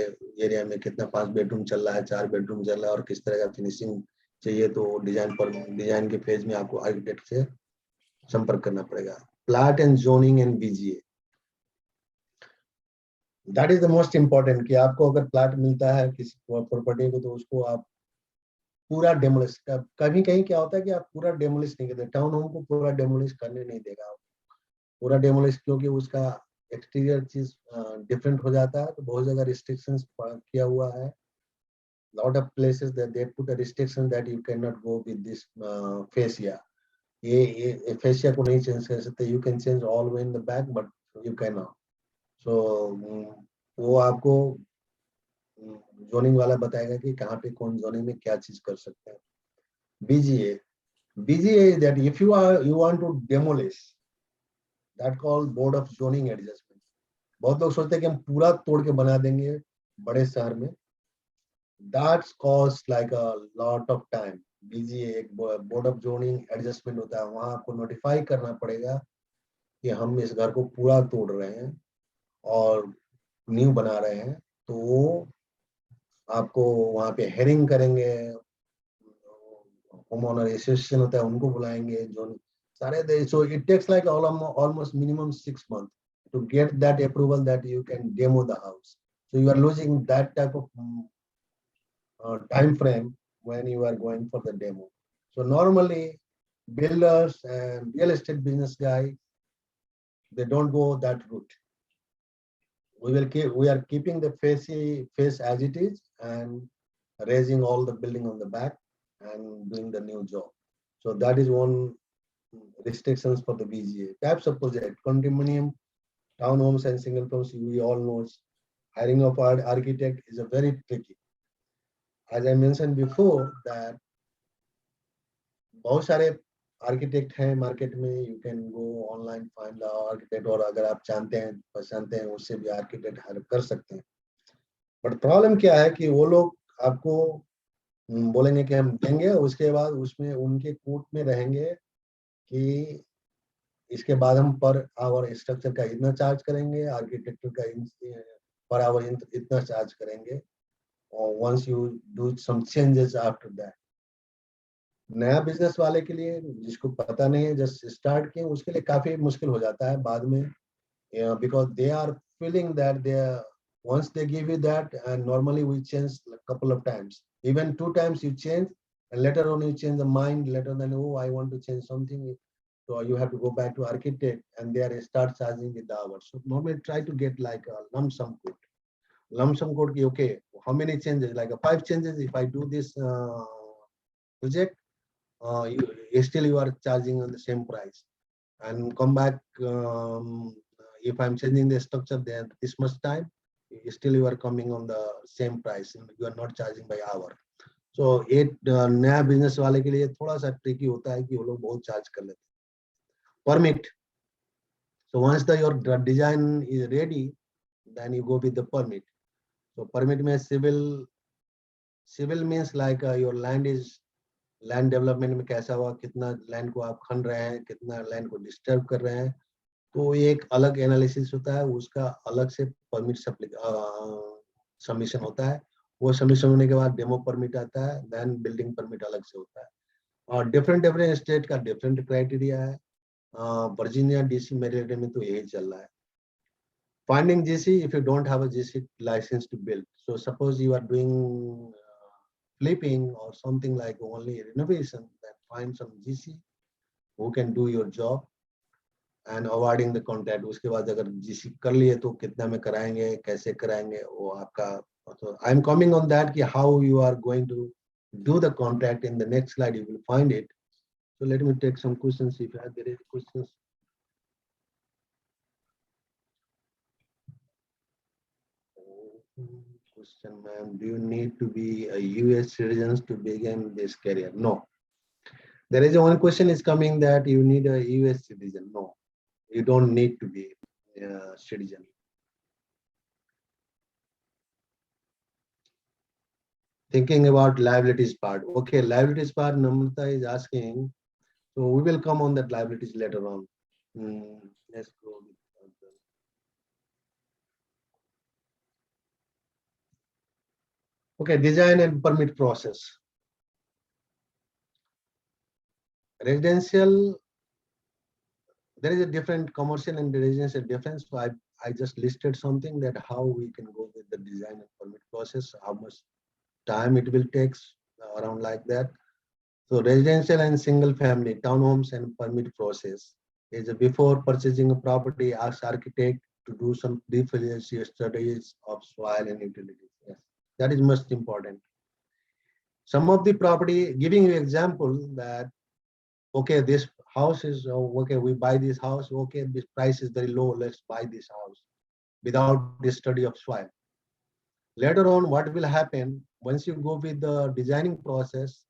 एरिया में कितना 5 बेडरूम चल रहा है, 4 बेडरूम चल रहा है, और किस तरह का फिनिशिंग चाहिए. तो डिजाइन के फेज में आपको आर्किटेक्ट से संपर्क करना पड़ेगा. Plat and zoning and BGA. That is the most important कि आपको अगर प्लाट मिलता है किसी प्रॉपर्टी को तो उसको आप पूरा डेमोलिश, कभी कहीं क्या होता है कि आप पूरा डेमोलिश नहीं करते, टाउन होम को पूरा डेमोलिश करने नहीं देगा पूरा डेमोलिश, क्योंकि उसका एक्सटीरियर चीज डिफरेंट हो जाता है, तो बहुत जगह रिस्ट्रिक्शंस किया हुआ है. Lot of places that they put a restriction that you cannot go with this fascia. ये fascia को नहीं change कर सकते, you can change all the way in the back but you cannot. So वो आपको जोनिंग वाला बताएगा कि कहाँ पे कौन जोनिंग में क्या चीज कर सकते हैं. BGA is that if you want to demolish, that called board of zoning adjustment. बहुत लोग सोचते हैं कि हम पूरा तोड़ के बना देंगे बड़े शहर में. That costs like a lot of time. BGA एक बोर्ड ऑफ जोनिंग एडजस्टमेंट होता है, वहां आपको नोटिफाई करना पड़ेगा कि हम इस घर को पूरा तोड़ रहे हैं और न्यू बना रहे हैं, तो वो आपको वहां पे हेयरिंग करेंगे, होम ओनर एसोसिएशन होता है उनको बुलाएंगे, जो सारे दे. So it takes like almost minimum 6 months to get that approval that you can demo the house. So you are losing that type of time frame when you are going for the demo. So normally builders and real estate business guy, they don't go that route. We are keeping the face as it is and raising all the building on the back and doing the new job. So that is one restrictions for the BGA. Types of project, condominium, townhomes and single homes, we all know hiring of architect is a very tricky. As I mentioned before that बहुत सारे architect हैं market में, you can go online find the architect, और अगर आप जानते हैं पहचानते हैं उससे भी आर्किटेक्ट हायर कर सकते हैं. बट प्रॉब्लम क्या है कि वो लोग आपको बोलेंगे कि हम देंगे, उसके बाद उसमें उनके कोर्ट में रहेंगे कि इसके बाद हम पर आवर स्ट्रक्चर का इतना चार्ज करेंगे, आर्किटेक्ट का पर आवर इतना चार्ज करेंगे, और once you do some changes after that. नया बिजनेस वाले के लिए, जिसको पता नहीं है, जस्ट स्टार्ट किए, उसके लिए काफी मुश्किल हो जाता है बाद में, because they are feeling that they once they give you that, and normally we change a couple of times, even 2 times you change, and later on you change the mind, later than, oh, I want to change something, so you have to go back to architect and they start charging with the hours. So normally try to get like a lump sum quote ki, okay, how many changes, like 5 changes if I do this project, still you are charging on the same price, and come back, if I'm changing the structure then this much time, still you are coming on the same price, you are not charging by hour. So एक नया business वाले के लिए थोड़ा सा tricky होता है कि वो लोग बहुत चार्ज कर लेते हैं. Permit, so once your design is ready, then you go with the permit. So permit में civil means like your land development में कैसा हुआ, कितना लैंड को आप खन रहे हैं, कितना लैंड को डिस्टर्ब कर रहे हैं, तो एक अलग एनालिसिस होता है, उसका अलग से परमिट सबमिशन होता है. वो सबमिशन होने के बाद डेमो परमिट आता है, देन बिल्डिंग परमिट अलग से होता है, और डिफरेंट स्टेट का डिफरेंट क्राइटेरिया है. वर्जीनिया डीसी मेरिट में तो यही चल रहा है. Finding GC if you don't have a GC license to build. So suppose you are doing flipping or something like only renovation, then find some GC who can do your job and awarding the contract. उसके बाद अगर GC कर लिए तो कितना में कराएंगे, कैसे कराएंगे, वो आपका. So I'm coming on that कि how you are going to do the contract. In the next slide you will find it. So let me take some questions if there is questions. Question, ma'am, do you need to be a US citizen to begin this career? No. There is one question is coming that you need a US citizen. No, you don't need to be a citizen. Thinking about liabilities part. Okay, liabilities part, Namrata is asking. So we will come on that liabilities later on. Let's go. Okay, design and permit process. Residential, there is a different commercial and residential difference. So I just listed something that how we can go with the design and permit process, how much time it will take, around like that. So residential and single family townhomes and permit process is before purchasing a property, ask architect to do some pre-feasibility studies of soil and utilities. Yes, that is most important. Some of the property, giving you example that, okay, this house is, okay, we buy this house, okay, this price is very low, let's buy this house without the study of soil. Later on, what will happen, once you go with the designing process,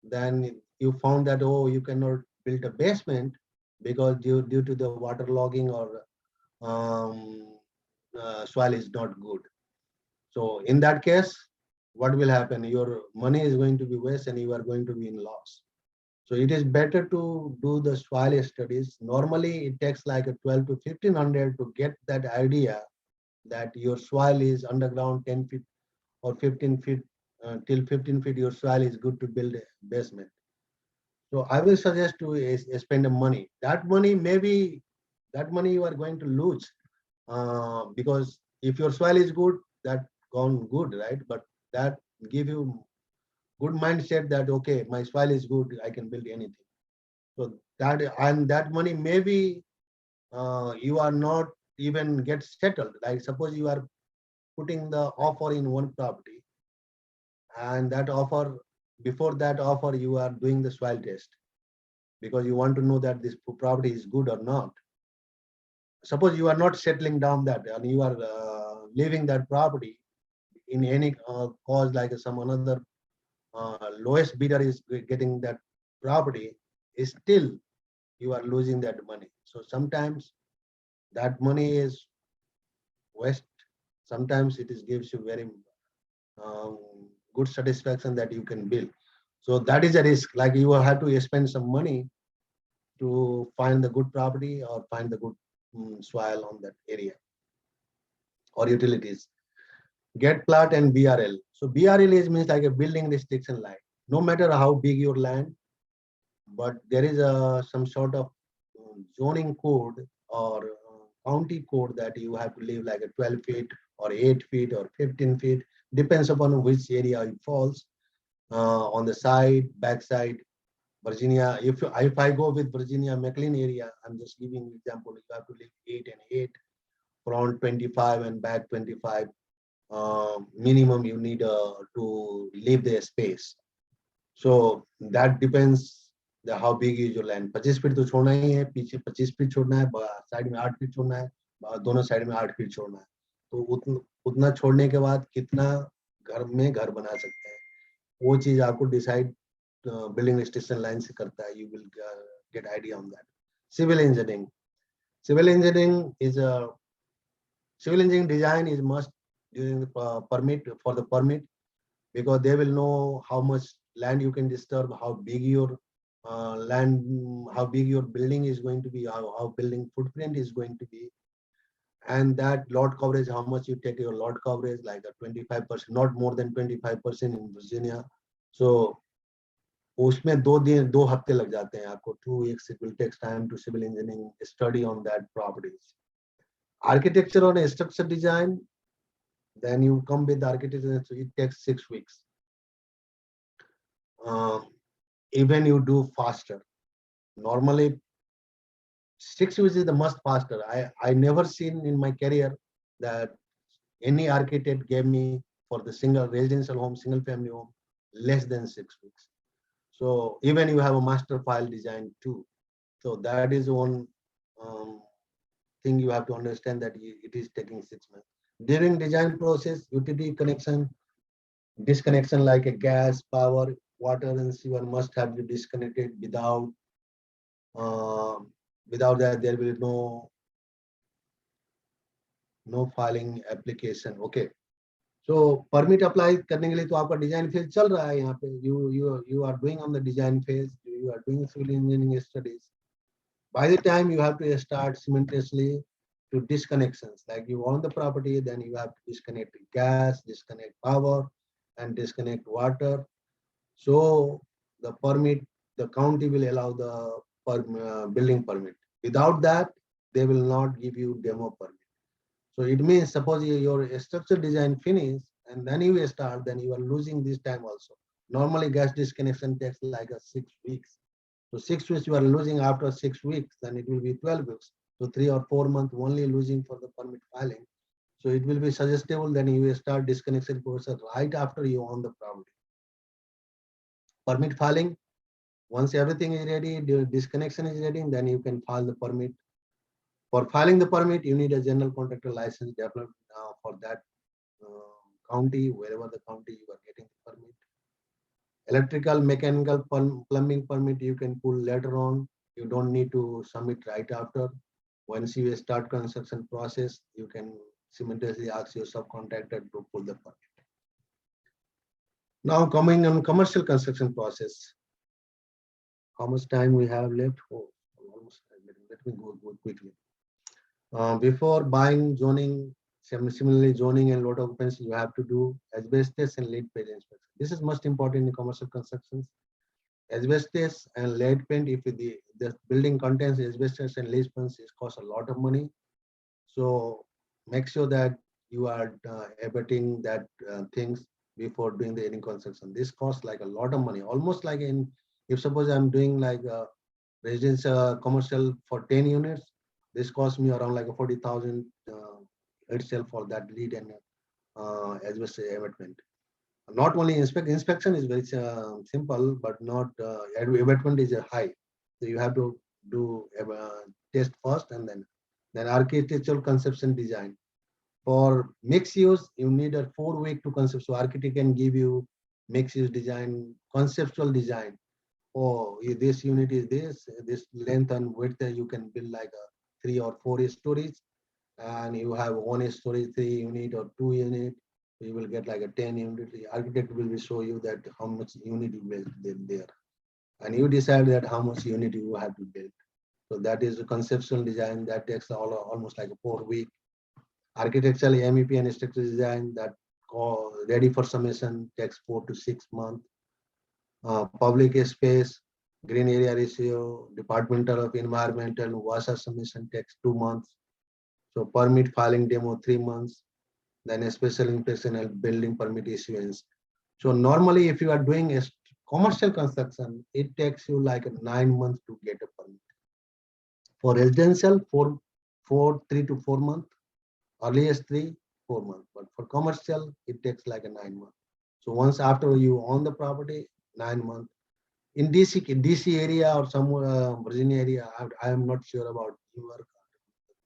then you found that, oh, you cannot build a basement because due to the water logging or soil is not good. So in that case, what will happen? Your money is going to be waste and you are going to be in loss. So it is better to do the soil studies. Normally it takes like a 12 to 1500 to get that idea that your soil is underground 10 feet or 15 feet, till 15 feet your soil is good to build a basement. So I will suggest to spend the money. That money, maybe that money you are going to lose, because if your soil is good, that gone good, right? But that give you good mindset that, okay, my soil is good, I can build anything. So that, and that money maybe you are not even get settled. Like suppose you are putting the offer in one property, and that offer, before that offer you are doing the soil test because you want to know that this property is good or not. Suppose you are not settling down that and you are leaving that property in any cause, like some another lowest bidder is getting that property, is still you are losing that money. So sometimes that money is waste. Sometimes it is gives you very um, good satisfaction that you can build. So that is a risk. Like you have to spend some money to find the good property or find the good soil on that area or utilities. Get plat and BRL. So BRL is means like a building restriction line. No matter how big your land, but there is a some sort of zoning code or county code that you have to live like a 12 feet or 8 feet or 15 feet, depends upon which area it falls, on the side, back side. Virginia, if I go with Virginia McLean area, I'm just giving example, you have to live 8 and 8, front 25 and back 25. Minimum you need to leave the space. So that depends the how big is your land. 25 feet तो छोड़ना ही है, पीछे 25 feet छोड़ना है, side में 8 feet छोड़ना है, दोनों साइड में 8 फीट छोड़ना है. तो उतना छोड़ने के बाद कितना घर में घर बना सकते हैं, वो चीज आपको डिसाइड बिल्डिंग restriction line से करता है. You will get idea on that. Civil engineering. Civil engineering is a civil engineering design is must during the permit, for the permit, because they will know how much land you can disturb, how big your land, how big your building is going to be, how building footprint is going to be, and that lot coverage, how much you take your lot coverage, like a 25%, not more than 25% in Virginia. So उसमें 2 हफ्ते लग जाते हैं आपको. 2 weeks it will take time to civil engineering study on that properties. Architecture on a structure design, then you come with architecture, so it takes 6 weeks. Even you do faster. Normally 6 weeks is the most faster. I never seen in my career that any architect gave me for the single residential home, single family home, less than 6 weeks. So even you have a master file design too. So that is one thing you have to understand, that it is taking 6 months. During design process, utility connection, disconnection like a gas, power, water and sewer must have been disconnected. Without that there will be no filing application. Okay. So permit apply करने के लिए तो आपका design phase चल रहा है यहाँ पे. You are doing on the design phase. You are doing civil engineering studies. By the time you have to start simultaneously to disconnections, like you own the property, then you have to disconnect gas, disconnect power, and disconnect water. So the permit, the county will allow the building permit. Without that, they will not give you demo permit. So it means suppose your structure design finish and then you start, then you are losing this time also. Normally gas disconnection takes like 6 weeks. So 6 weeks you are losing after 6 weeks, then it will be 12 weeks. So 3 or 4 months only losing for the permit filing. So it will be suggestible then you will start disconnection process right after you own the property. Permit filing, once everything is ready, the disconnection is ready, then you can file the permit. For filing the permit, you need a general contractor license developed for that county, wherever the county you are getting the permit. Electrical, mechanical, plumbing permit you can pull later on. You don't need to submit right after. Once you start construction process, you can simultaneously ask your subcontractor to pull the permit. Now coming on commercial construction process. How much time we have left? Oh, almost. Let me go quickly. Before buying zoning, similarly zoning and lot occupancy, you have to do asbestos and lead paint inspection. This is most important in commercial constructions. Asbestos and lead paint, if the building contains asbestos and lead paint, it costs a lot of money. So make sure that you are abating that things before doing the any construction. This costs like a lot of money, almost like if suppose I'm doing like a residential commercial for 10 units, this cost me around like a 40,000 itself for that lead and asbestos abatement. Not only inspection is very simple, but not abatement is high. So you have to do test first and then architectural conception design. For mixed use, you need a 4 week to concept. So architect can give you mixed use design, conceptual design. Oh, this unit is this length and width, you can build like a 3 or 4 stories, and you have 1 story, 3 unit or 2 unit. You will get like a 10 unit. The architect will show you that how much unit you build there, and you decide that how much unit you have to build. So that is the conceptual design that takes almost like a 4 week. Architectural MEP and structural design that ready for submission takes 4 to 6 months. Public space, green area ratio, departmental of environmental water submission takes 2 months. So permit filing demo 3 months. Then a special inspection and building permit issuance. So normally, if you are doing a commercial construction, it takes you like 9 months to get a permit. For residential, 3 to 4 months. Earliest 3, 4 months. But for commercial, it takes like a 9 months. So once after you own the property, 9 months. In DC area or some Virginia area, I am not sure about your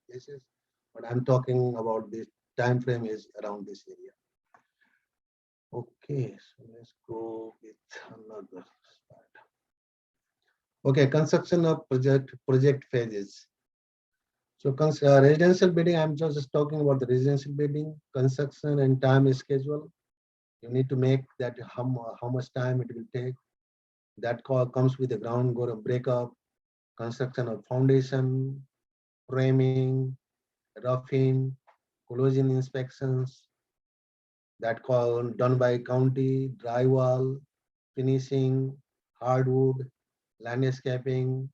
places, but I'm talking about this time frame is around this area. Okay, so let's go with another slide. Okay, construction of project phases. So residential building, I'm just talking about the residential building, construction and time schedule. You need to make that how much time it will take. That comes with the ground breakup, construction of foundation, framing, roughing, collision inspections, that done by county, drywall, finishing, hardwood, landscaping,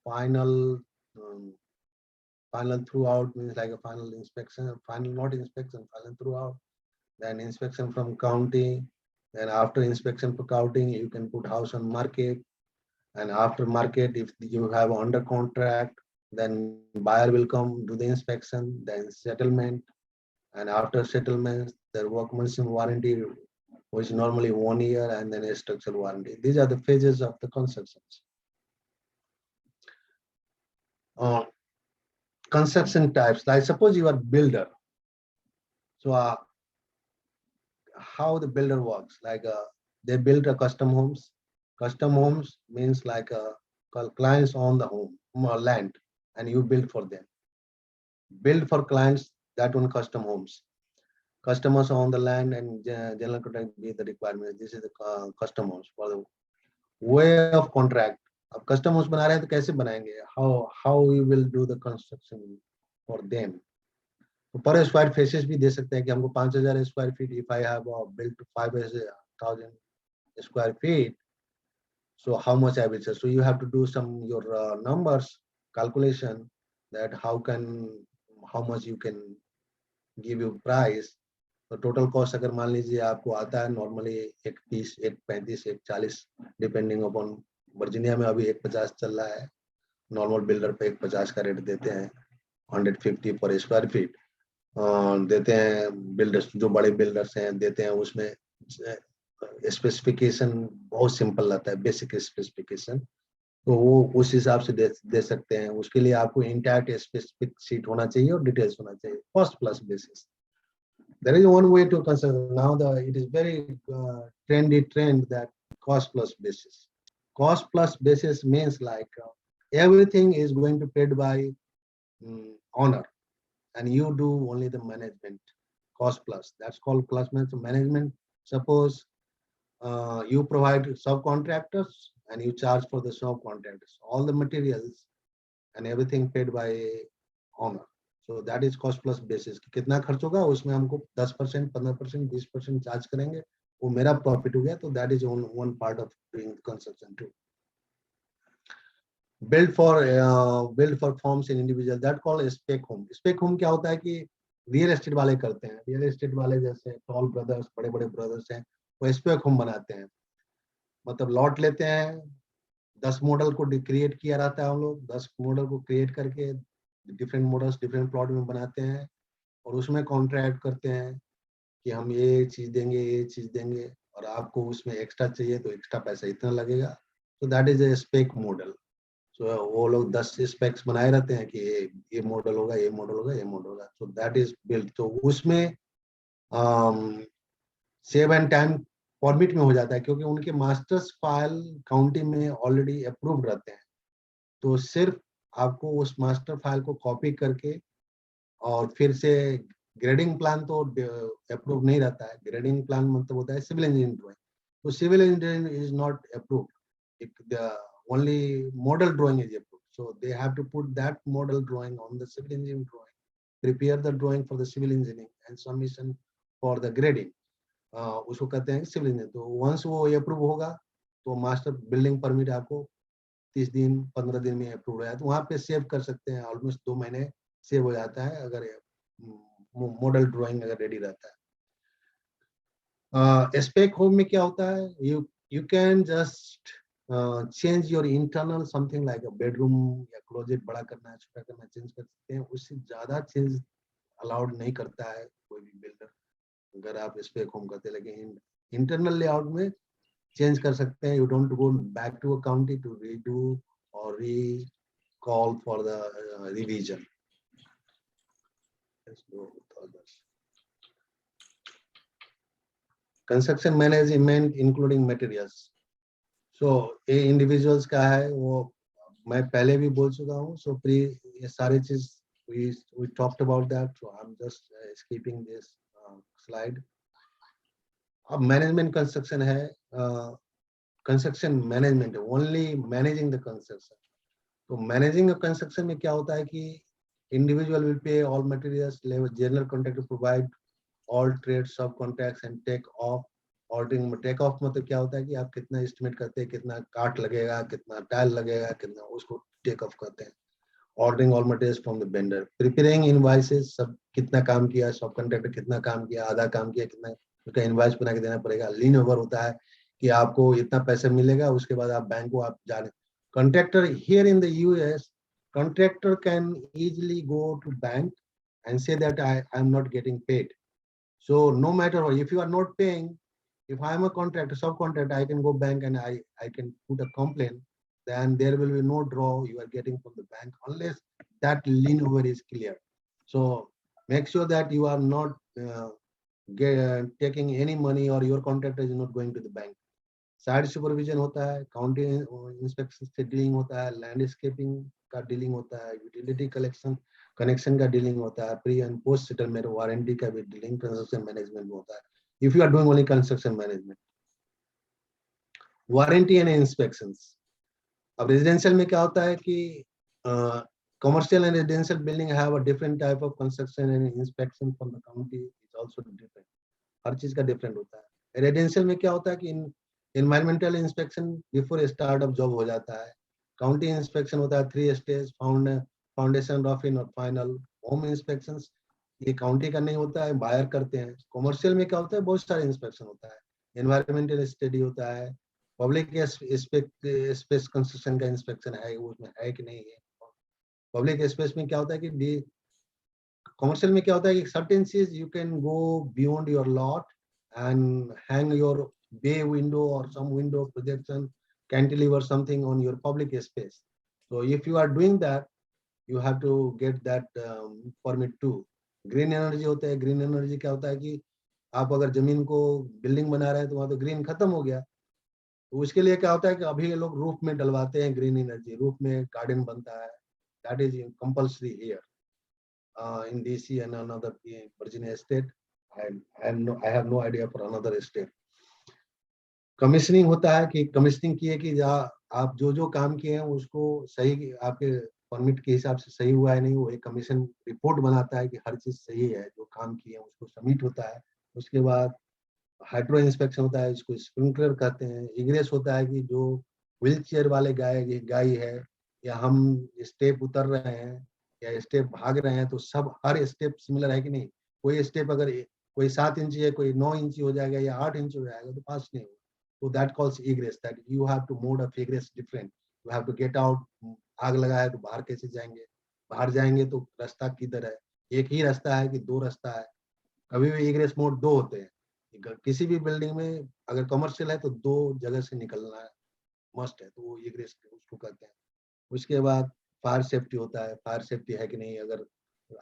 final final throughout means like a final inspection, final not inspection, final throughout, then inspection from county, then after inspection for county, you can put house on market, and after market, if you have under contract, then buyer will come do the inspection, then settlement, and after settlements, the workmanship warranty, which is normally 1 year, and then a structural warranty. These are the phases of the constructions. Construction types, like suppose you are builder. So how the builder works, like they build a custom homes. Custom homes means like clients own the home or land, and you build for them. Build for clients, that one custom homes. Customers own the land and general contract be the requirement. This is the custom homes for the way of contract. अब custom homes बना रहे हैं तो कैसे बनाएंगे? How we will do the construction for them? पर square faces भी दे सकते हैं कि हमको 5000 square feet, if I have built 5000 square feet, so how much I will say? So you have to do some your numbers calculation that how much you can give you price, तो total cost अगर मान लीजिए आपको आता है normally 130, 135, 140 depending upon, Virginia में अभी 150 चल रहा है, नॉर्मल बिल्डर पे 150 का रेट देते हैं, 150 पर स्क्वायर फीट देते हैं बिल्डर्स, जो बड़े बिल्डर्स हैं देते हैं। उसमें स्पेसिफिकेशन बहुत सिंपल रहता है, बेसिक स्पेसिफिकेशन, तो वो उस हिसाब से दे सकते हैं। उसके लिए आपको इंटैक्ट स्पेसिफिक शीट होना चाहिए और डिटेल्स होना चाहिए, cost plus basis. There is one way to consider now. It is very trendy trend that cost plus basis. Cost plus basis means like everything is going to be paid by owner, and you do only the management. Cost plus, that's called plus management. Suppose you provide subcontractors and you charge for the subcontractors, all the materials and everything paid by owner. So that is cost plus basis. कि कितना खर्च होगा उसमें हमको 10%, 15%, 20% charge करेंगे, वो मेरा profit हो गया। तो that is one part of doing construction too. Build for firms and individuals, that called spec home. Spec home क्या होता है कि रियल एस्टेट वाले करते हैं, रियल एस्टेट वाले जैसे टॉल ब्रदर्स, बड़े बड़े ब्रदर्स हैं, वो स्पेक होम बनाते हैं। मतलब लॉट लेते हैं, 10 मॉडल को क्रिएट किया रहता है, हम लोग 10 मॉडल को क्रिएट करके डिफरेंट मॉडल्स डिफरेंट प्लॉट में बनाते हैं और उसमें कॉन्ट्रैक्ट करते हैं कि हम ये चीज देंगे, ये चीज देंगे, और आपको उसमें एक्स्ट्रा चाहिए तो एक्स्ट्रा पैसा इतना लगेगा। तो that is a spec model. सो वो लोग 10 स्पेक्स बनाए रहते हैं कि ये मॉडल होगा, ये मॉडल होगा, ये मॉडल होगा। So that is build. तो उसमें सेव एंड टाइम फॉर्मेट में हो जाता है, क्योंकि उनके मास्टर्स फाइल काउंटी में ऑलरेडी अप्रूव्ड रहते हैं। तो सिर्फ आपको उस मास्टर फाइल को कॉपी करके और फिर से ग्रेडिंग प्लान तो अप्रूव नहीं रहता है। ग्रेडिंग प्लान मतलब होता है सिविल इंजीनियरिंग ड्राइंग, तो civil engineering is not approved, only model drawing is approved. So they have to put that model drawing on the civil engineering drawing, prepare the drawing for the civil engineering and submission for the grading. उसको कहते हैं civil engineering. तो once वो approve होगा तो master building permit आपको 30 दिन 15 दिन में अप्रूव है, तो वहाँ पे सेव कर सकते हैं। ऑलमोस्ट 2 महीने सेव हो जाता है अगर मॉडल ड्राइंग अगर रेडी रहता है। स्पेक होम में क्या होता है, you can just change your internal something like a bedroom या क्लोजेट, बड़ा करना है, छोटा करना है, चेंज कर सकते हैं। उससे ज्यादा चेंज अलाउड नहीं करता है कोई भी बिल्डर अगर आप स्पेक होम करते हैं। लेकिन इंटरनल लेआउट में चेंज कर सकते हैं। You don't go back to a county to redo और recall for the revision. Construction management including materials. So ये इंडिविजुअल्स का है, वो मैं पहले भी बोल चुका हूँ। सो प्री ये सारी चीज we talked about that, so I'm just skipping this slide. अब मैनेजमेंट कंस्ट्रक्शन है, construction management only managing the construction. तो मैनेजिंग कंस्ट्रक्शन में क्या होता है कि individual will pay all materials, general contractor provide all trade subcontracts and take off ordering. Take off मतलब क्या होता है कि आप कितना एस्टिमेट करते हैं, कितना काट लगेगा, कितना टाइल लगेगा, कितना, उसको टेक ऑफ करते हैं। Ordering all materials from the vendor, preparing invoices, सब कितना काम किया, सब कॉन्ट्रैक्टर कितना काम किया, आधा काम किया कितना, उसका इनवॉइस बना के देना पड़ेगा। लीन ओवर होता है कि आपको इतना पैसा मिलेगा, उसके बाद आप बैंक को आप जाने। Contractor here in the US, contractor can easily go to bank and say that I am not getting paid. So no matter what, if you are not paying, if I am a contractor, subcontractor, I can go bank and I can put a complaint. Then there will be no draw you are getting from the bank unless that lien over is clear. So make sure that you are not taking any money or your contractor is not going to the bank. Side supervision होता है, county inspection से dealing होता है, landscaping का dealing होता है, utility connection का dealing होता है, pre and post settlement warranty का भी डीलिंग कंस्ट्रक्शन मैनेजमेंट में होता है। If you are doing only construction management. Warranty and inspections. अब रेजिडेंशियल में क्या होता है कि commercial and residential building have a different type of construction and inspection from the county is also different. हर चीज का डिफरेंट होता है। रेजिडेंशियल में क्या होता है कि environmental inspection before startup job हो जाता है। काउंटी इंस्पेक्शन होता है 3 स्टेज, फाउंडेशन, रफिंग और फाइनल। होम इंस्पेक्शंस ये काउंटी का नहीं होता है, बायर करते हैं। कॉमर्शियल में क्या होता है, बहुत सारे इंस्पेक्शन होता है, एनवायरमेंटल स्टडी होता है, पब्लिक स्पेस कंस्ट्रक्शन का इंस्पेक्शन है, उसमें है कि नहीं है। पब्लिक स्पेस में क्या होता है कि कॉमर्शियल में क्या होता है कि सर्टेन चीज you can go beyond your lot and hang your bay window और some window projection, cantilever something on your public space. So if you are doing that, you have to get that permit too. Green energy होता है, green energy क्या होता है कि आप अगर जमीन को बिल्डिंग बना रहे हैं तो वहां तो ग्रीन खत्म हो गया, तो उसके लिए क्या होता है कि अभी ये लोग रूफ में डलवाते हैं ग्रीन एनर्जी, रूफ में गार्डन बनता है, that is compulsory here in DC and another Virginia state. I have no idea for another state. Commissioning होता है कि कमीशनिंग किए कि आप जो काम किए हैं उसको सही, आपके परमिट के हिसाब से सही हुआ है नहीं, वो एक कमीशन रिपोर्ट बनाता है कि हर चीज सही है, जो काम किए हैं उसको सबमिट होता है। उसके बाद हाइड्रो इंस्पेक्शन होता है, इसको स्प्रिंकलर कहते हैं। इग्रेस होता है कि जो व्हील चेयर वाले गाय है, या हम स्टेप उतर रहे हैं या स्टेप भाग रहे हैं, तो सब हर स्टेप सिमिलर है कि नहीं। कोई स्टेप अगर कोई 7 इंची है, कोई 9 इंची हो जाएगा या 8 इंची हो जाएगा तो पास नहीं होगा। So that calls egress, that you have to mode of egress different. You have to get out. आग लगा है तो बाहर कैसे जाएंगे, बाहर जाएंगे तो रास्ता किधर है, एक ही रास्ता है कि दो रास्ता है। कभी भी egress मोड 2 होते हैं किसी भी बिल्डिंग में। अगर कमर्शियल है तो 2 जगह से निकलना है, मस्ट है, तो वो egress उसको कहते हैं। उसके बाद फायर सेफ्टी होता है, फायर सेफ्टी है कि नहीं, अगर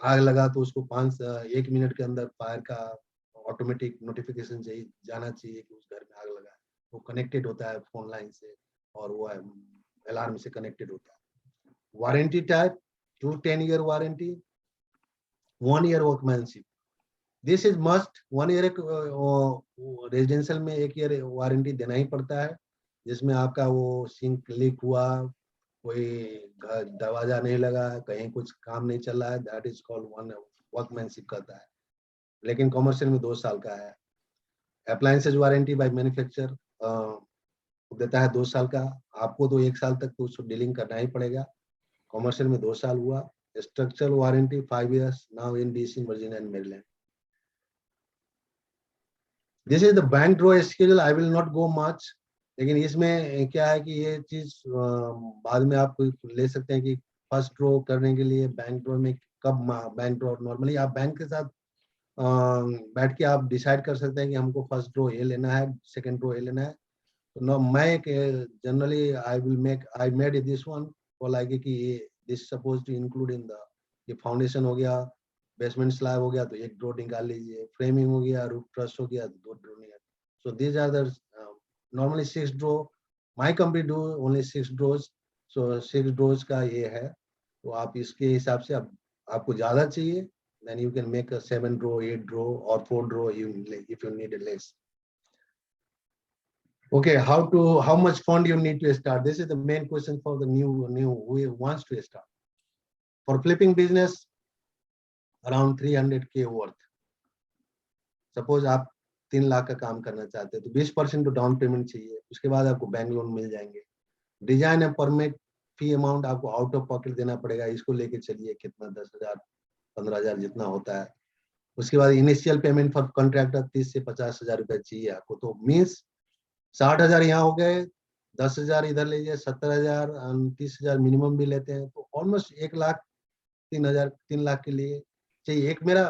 आग लगा तो उसको 1 मिनट के अंदर फायर का ऑटोमेटिक नोटिफिकेशन जाना चाहिए कि उस घर में आग लगा है। वो कनेक्टेड होता है फोन लाइन से और वो अलार्म से कनेक्टेड होता है। Warranty type 10 year warranty, 1 year workmanship, this is must. 1 year residential में 1 ईयर वारंटी देना ही पड़ता है, जिसमें आपका वो सिंक लीक हुआ, कोई दरवाजा नहीं लगा, कहीं कुछ काम नहीं चल रहा है, दैट इज कॉल्ड 1 वर्कमैनशिप कहता है। लेकिन कॉमर्शियल में 2 साल का है। अप्लायंसेज वारंटी बाय मैन्युफैक्चर देता है 2 साल का, आपको तो 1 साल तक तो उसको डीलिंग करना ही पड़ेगा। कॉमर्शियल में 2 साल हुआ। Structural warranty 5 years now in DC, Virginia and Maryland. This is the bank draw schedule, I will not go much, लेकिन इसमें क्या है कि ये चीज बाद में आप ले सकते हैं कि फर्स्ट ड्रॉ करने के लिए बैंक ड्रॉ में कब बैंक ड्रॉ, नॉर्मली आप बैंक के साथ बैठ के आप डिसाइड कर सकते हैं कि हमको फर्स्ट ड्रॉ ये लेना है, सेकंड ड्रॉ ये लेना है। तो no, मैं generally I made this one for like कि this suppose to include in the, ये फाउंडेशन हो गया, बेसमेंट स्लैब हो गया तो 1 ड्रॉ निकाल लीजिए, फ्रेमिंग हो गया, रूफ ट्रस हो गया तो 2 ड्रॉ निकाल। So these are the normally 6 draw, my company do only 6 draws. So 6 draws का ये है, तो आप इसके हिसाब से आपको ज्यादा चाहिए then you can make a 7 draw, 8 draw or 4 draw if you need a less. Okay, how much fund you need to start? This is the main question for the new who wants to start. For flipping business, around 300K worth. Suppose आप 3 लाख का काम करना चाहते हैं तो 20% तो down payment चाहिए, उसके बाद आपको बैंक लोन मिल जाएंगे। Design and permit fee amount आपको आउट ऑफ पॉकेट देना पड़ेगा, इसको लेके चलिए कितना 10,000 15,000 जितना होता है। उसके बाद इनिशियल पेमेंट फॉर कॉन्ट्रैक्टर 30 से 50,000 रुपए चाहिए आपको, तो मीन्स 60,000 यहाँ हो गए, 10,000 इधर लीजिए, 70,000 30,000 मिनिमम भी लेते हैं, तो ऑलमोस्ट 1,03,000 3 लाख के लिए चाहिए। एक मेरा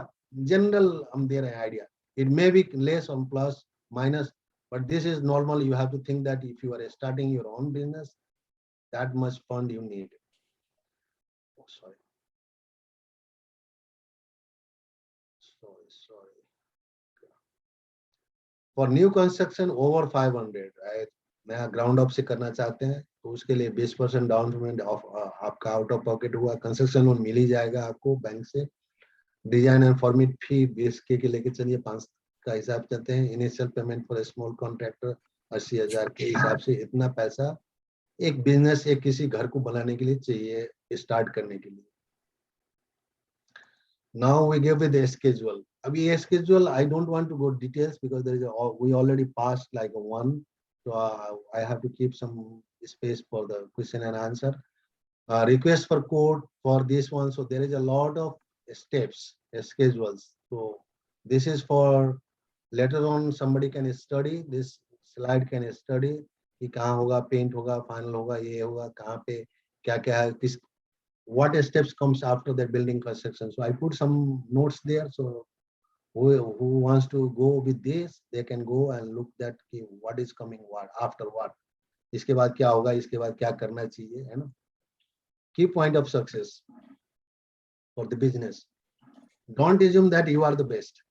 जनरल हम दे रहे हैं idea, it may be less और plus minus, but this is normal. You have to think that if you are starting your own business, that much fund you need. Sorry for new construction over 500, नया ground up से करना चाहते हैं तो उसके लिए 20% down payment आपका out of pocket हुआ, कंस्ट्रक्शन लोन मिल ही जाएगा आपको बैंक से। Design and format fee 20K के लेके चलिए, 5 का हिसाब चलते हैं। Initial payment for small contractor 80,000 के हिसाब से इतना पैसा एक बिजनेस, एक किसी घर को बनाने के लिए चाहिए, स्टार्ट करने के लिए। Now we give it the schedule. अभी ये schedule I don't want to go details because there is we already passed like a one, so I have to keep some space for the question and answer. Request for code for this one, so there is a lot of steps, schedules. So this is for later on somebody can study, this slide can study कि कहाँ होगा, paint होगा, final होगा, ये होगा, कहाँ पे क्या क्या है, किस what steps comes after that building construction. So I put some notes there. So who wants to go with this, they can go and look that कि what is coming, what after what, इसके बाद क्या होगा, इसके बाद क्या करना चाहिए, है ना. Key point of success for the business: don't assume that you are the best.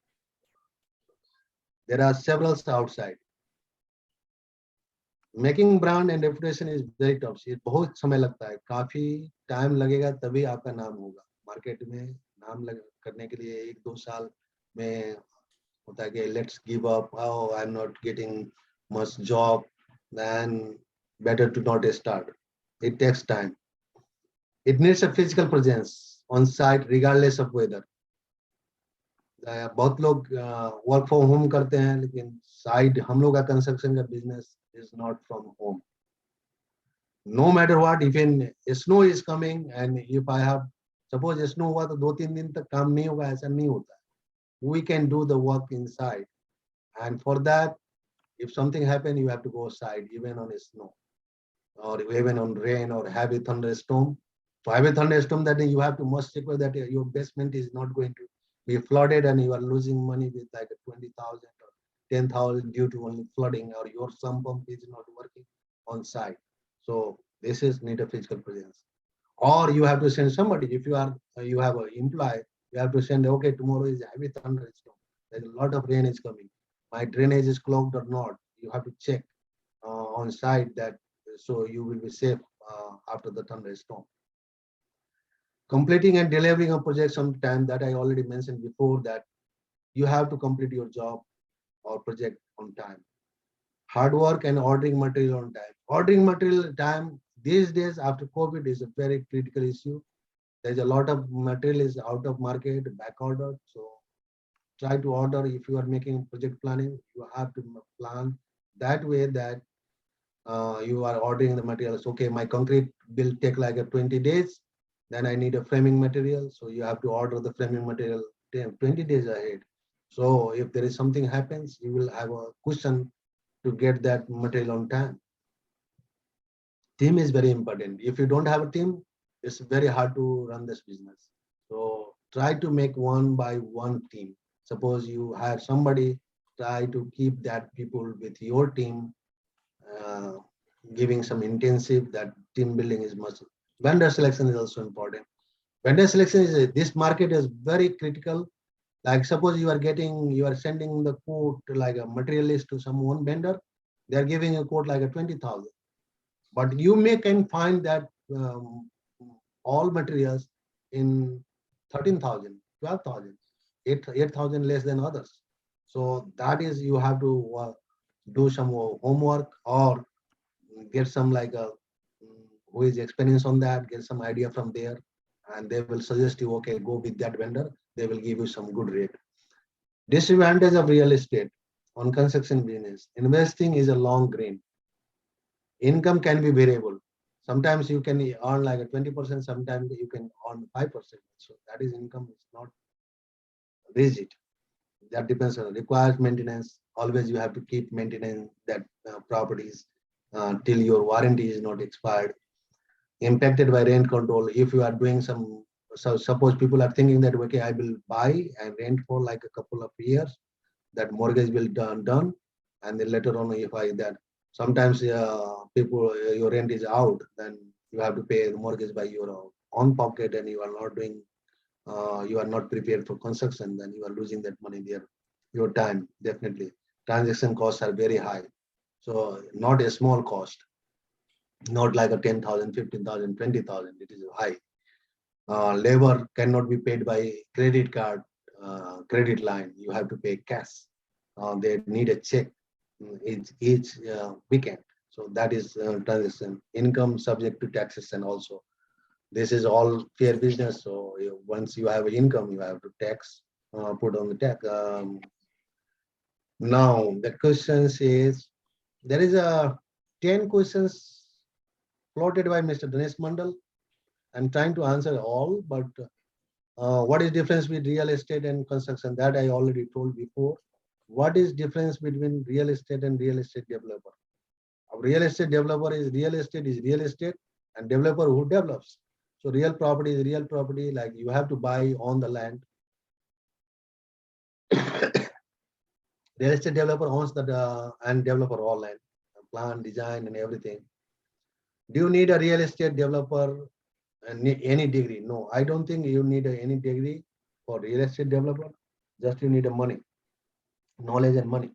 There are several outside. Making brand and reputation is very tough. ये बहुत समय लगता है, काफी टाइम लगेगा तभी आपका नाम होगा मार्केट में. नाम करने के लिए 1-2 साल में होता है कि let's give up, oh I'm not getting much job, then better to not start. It takes time. It needs a physical presence on site regardless of weather. बहुत लोग वर्क फ्रॉम होम करते हैं, लेकिन साइड हम लोग का construction का business is not from home. No matter what, even snow is coming and if I have suppose snow हुआ तो 2-3 दिन तक काम नहीं होगा, ऐसा नहीं होता है. We can do the work inside, and for that if something happen you have to go outside even on snow or even on rain or heavy thunderstorm. So heavy thunderstorm, that you have to must secure that your basement is not going to be flooded and you are losing money with like 20,000 or 10,000 due to only flooding, or your sump pump is not working on site. So this is need a physical presence. Or you have to send somebody. If you are you have an employee, you have to send, okay, tomorrow is heavy thunderstorm, there's a lot of rain is coming, my drainage is clogged or not. You have to check on site that, so you will be safe after the thunderstorm. Completing and delivering a project on time, that I already mentioned before, that you have to complete your job or project on time. Hard work and ordering material on time. Ordering material time these days after COVID is a very critical issue. There's a lot of material is out of market, back order. So try to order. If you are making project planning, you have to plan that way that you are ordering the materials. Okay, my concrete will take like 20 days. Then I need a framing material. So you have to order the framing material 20 days ahead. So if there is something happens, you will have a cushion to get that material on time. Team is very important. If you don't have a team, it's very hard to run this business. So try to make one by one team. Suppose you hire somebody, try to keep that people with your team, giving some intensive, that team building is must. Vendor selection is also important. Vendor selection is, this market is very critical. Like suppose you are sending the quote like a materialist to some one vendor, they are giving a quote like a 20,000. But you can find that all materials in 13,000, 12,000, 8,000 less than others. So that is, you have to do some homework or get some like a who is experienced on that, get some idea from there, and they will suggest you, okay, go with that vendor. They will give you some good rate. Disadvantage of real estate on construction business: investing is a long game. Income can be variable. Sometimes you can earn like a 20%, sometimes you can earn 5%. So that is, income is not rigid. That depends on, requires maintenance. Always you have to keep maintaining that properties till your warranty is not expired. Impacted by rent control. If you are doing some, so suppose people are thinking that, okay, I will buy and rent for like a couple of years, that mortgage will done, and then later on, if I that sometimes people your rent is out, then you have to pay the mortgage by your own pocket, and you are not doing, you are not prepared for construction, then you are losing that money there, your time. Definitely transaction costs are very high, so not a small cost, not like a 10,000, 15,000, 20,000. It is high. Labor cannot be paid by credit card, credit line. You have to pay cash. They need a check each weekend. So that is transaction. Income subject to taxation also. This is all fair business. So once you have income, you have to tax, put on the tax. Now the question is, there is a 10 questions floated by Mr. Dinesh Mandal. I'm trying to answer all, but What is difference between real estate and construction? That I already told before. What is difference between real estate and real estate developer? A real estate developer is real estate, and developer who develops. So real property is real property, like you have to buy on the land. Real estate developer owns the and developer all land, plan, design, and everything. Do you need a real estate developer and any degree? No, I don't think you need any degree for real estate developer. Just you need a money, knowledge and money.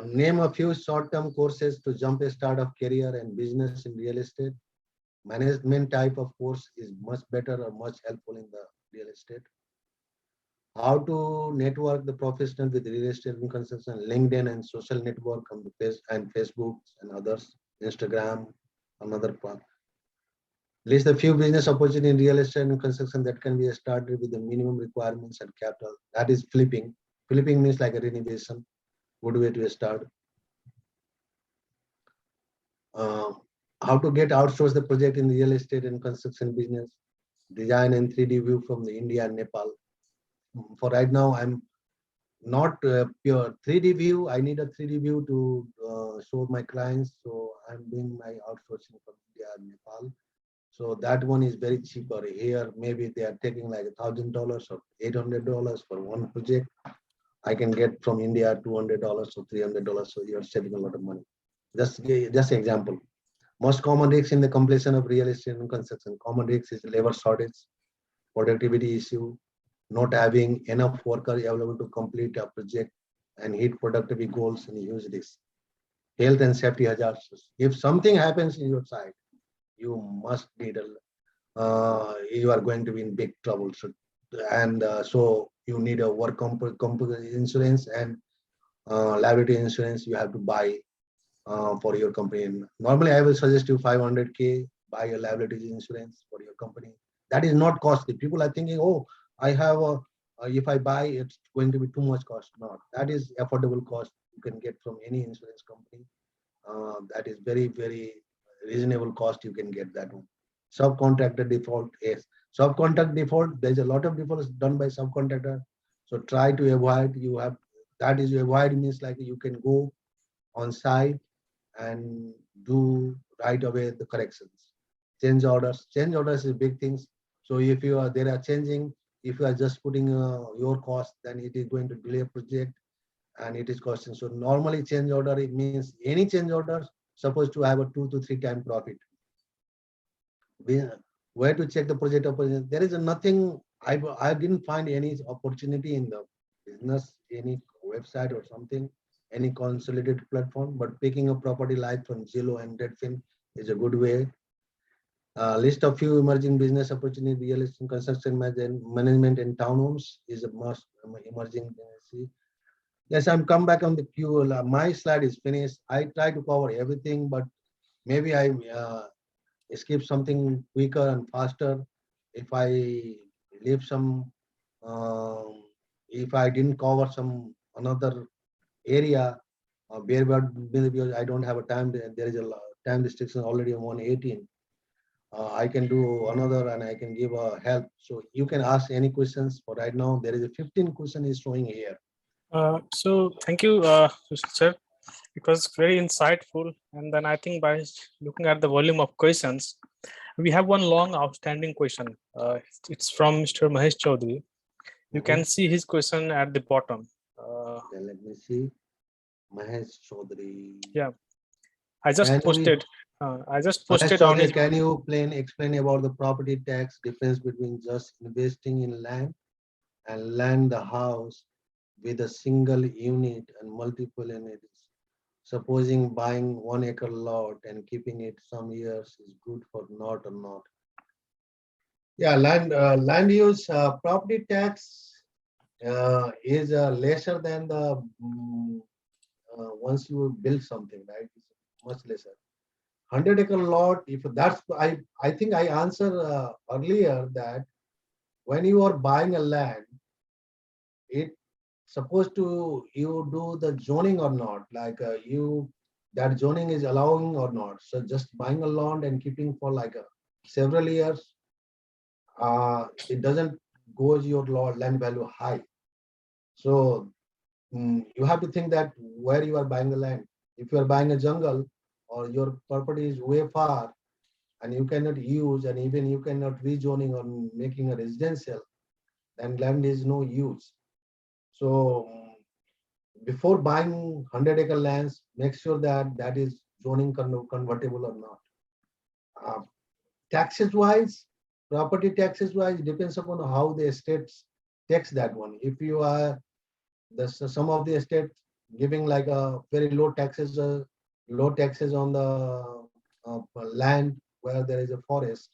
Name a few short-term courses to jump a start of career and business in real estate. Management type of course is much better or much helpful in the real estate. How to network the professional with real estate and construction, LinkedIn and social network on the face and Facebook and others, Instagram, another part. List a few business opportunities in real estate and construction that can be started with the minimum requirements and capital. That is flipping. Flipping means like a renovation. Good way to start. How to get outsource the project in real estate and construction business. Design and 3D view from the India and Nepal. For right now, I'm not pure 3D view. I need a 3D view to show my clients. So I'm doing my outsourcing from India and Nepal. So that one is very cheaper. Here, maybe they are taking like $1,000 or $800 for one project. I can get from India $200 or $300. So you're saving a lot of money. Just example. Most common risks in the completion of real estate and construction. Common risks is labor shortage, productivity issue, not having enough workers available to complete a project and hit productivity goals, and huge risks. Health and safety hazards. If something happens in your site, you must need you are going to be in big trouble. So you need a work insurance and liability insurance you have to buy for your company. Normally, I will suggest you 500K, buy a liability insurance for your company. That is not costly. People are thinking, oh, I have if I buy, it's going to be too much cost. No, that is affordable cost you can get from any insurance company. That is very, very reasonable cost you can get that one. Subcontractor default, yes. Subcontract default, there's a lot of defaults done by subcontractor. So try to avoid, that is avoid means like you can go on site and do right away the corrections. Change orders is big things. So if there are changing, if you are just putting your cost, then it is going to delay a project and it is costing. So normally change order, it means any change order supposed to have a 2 to 3 times profit. Where to check the project opportunity? There is nothing, I didn't find any opportunity in the business, any website or something, any consolidated platform, but picking a property like from Zillow and Redfin is a good way. List of few emerging business opportunities, real estate, construction management and townhomes is a must emerging. Yes, I'm come back on the queue. My slide is finished. I try to cover everything, but maybe I skip something quicker and faster. If I leave some, if I didn't cover some another area, because I don't have a time. There is a time restriction already on 118. I can do another and I can give a help. So you can ask any questions. For right now, there is a 15 question is showing here. So thank you, Sushil sir. It was very insightful. And then I think by looking at the volume of questions, we have one long outstanding question. It's from Mr. Mahesh Chaudhary. You can see his question at the bottom. Let me see. Mahesh Chaudhary. Yeah, I just posted. Mahesh Chaudhary, can you explain about the property tax difference between just investing in land and land the house with a single unit and multiple units? Supposing buying 1 acre lot and keeping it some years is good for not or not. Yeah, land use property tax is lesser than the once you build something, right? It's much lesser. 100-acre lot, if that's, I think I answered earlier that when you are buying a land, it supposed to you do the zoning or not, like that zoning is allowing or not. So just buying a land and keeping for like several years, it doesn't go your land value high. So you have to think that where you are buying the land. If you are buying a jungle or your property is way far and you cannot use, and even you cannot rezoning or making a residential, then land is no use. So before buying 100-acre lands, make sure that that is zoning convertible or not. Taxes wise, property taxes wise, depends upon how the estates tax that one. If you are some of the estates giving like a very low taxes on the land where there is a forest.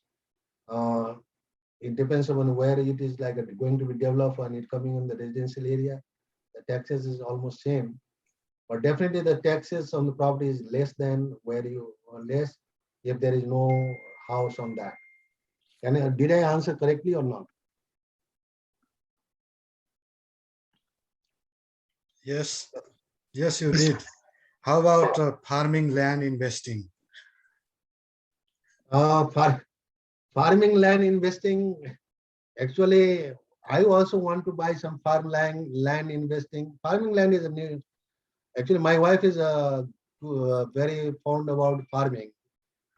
It depends upon where it is like going to be developed and it coming in the residential area. The taxes is almost same, but definitely the taxes on the property is less than where you less if there is no house on that. Did I answer correctly or not? Yes, yes, you did. How about farming land investing? Farming land investing, actually, I also want to buy some land investing. Farming land is a new. Actually, my wife is very fond about farming.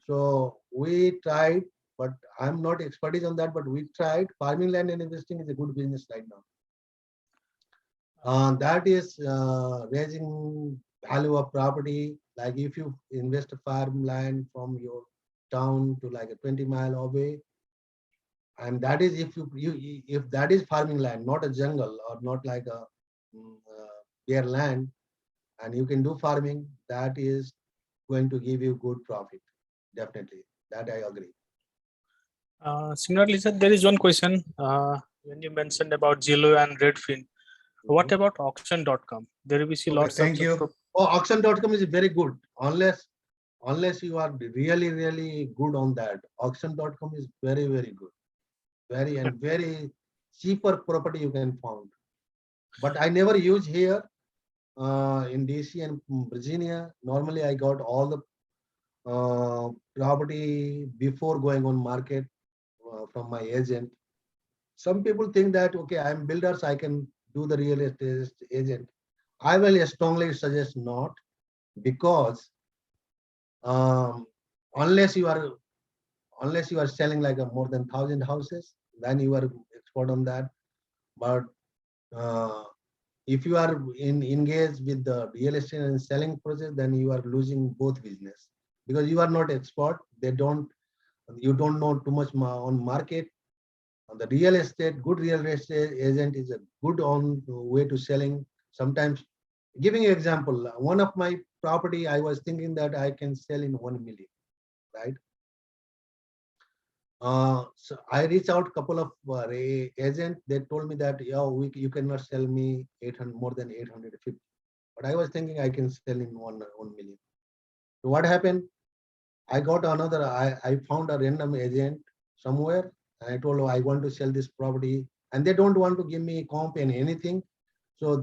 So we tried, but I'm not expertise on that, but we tried. Farming land and investing is a good business right now. That is raising value of property. Like if you invest a farmland from your town to like a 20-mile away, and that is if that is farming land, not a jungle or not like a bare land, and you can do farming, that is going to give you good profit. Definitely, that I agree. Similarly, sir, there is one question when you mentioned about Zillow and Redfin. What about auction.com? There we see Okay, lots thank of you. Oh, auction.com is very good, unless you are really good on that. Auction.com is very good, very cheaper property you can find. But I never use here in DC and Virginia. Normally I got all the property before going on market from my agent. Some people think that, okay, I'm builder, so I can do the real estate agent. I will strongly suggest not, because unless you are selling like a more than 1,000 houses, then you are expert on that. But if you are engaged with the real estate and selling process, then you are losing both business, because you are not expert. You don't know too much on market. The real estate, good real estate agent is a good on way to selling. Sometimes, giving you example, one of my property, I was thinking that I can sell in 1 million, right? So I reached out a couple of agents. They told me that, yeah, you cannot sell me 800 more than 850. But I was thinking I can sell in 1 million. So what happened? I got another. I found a random agent somewhere, and I told her I want to sell this property, and they don't want to give me comp and anything. So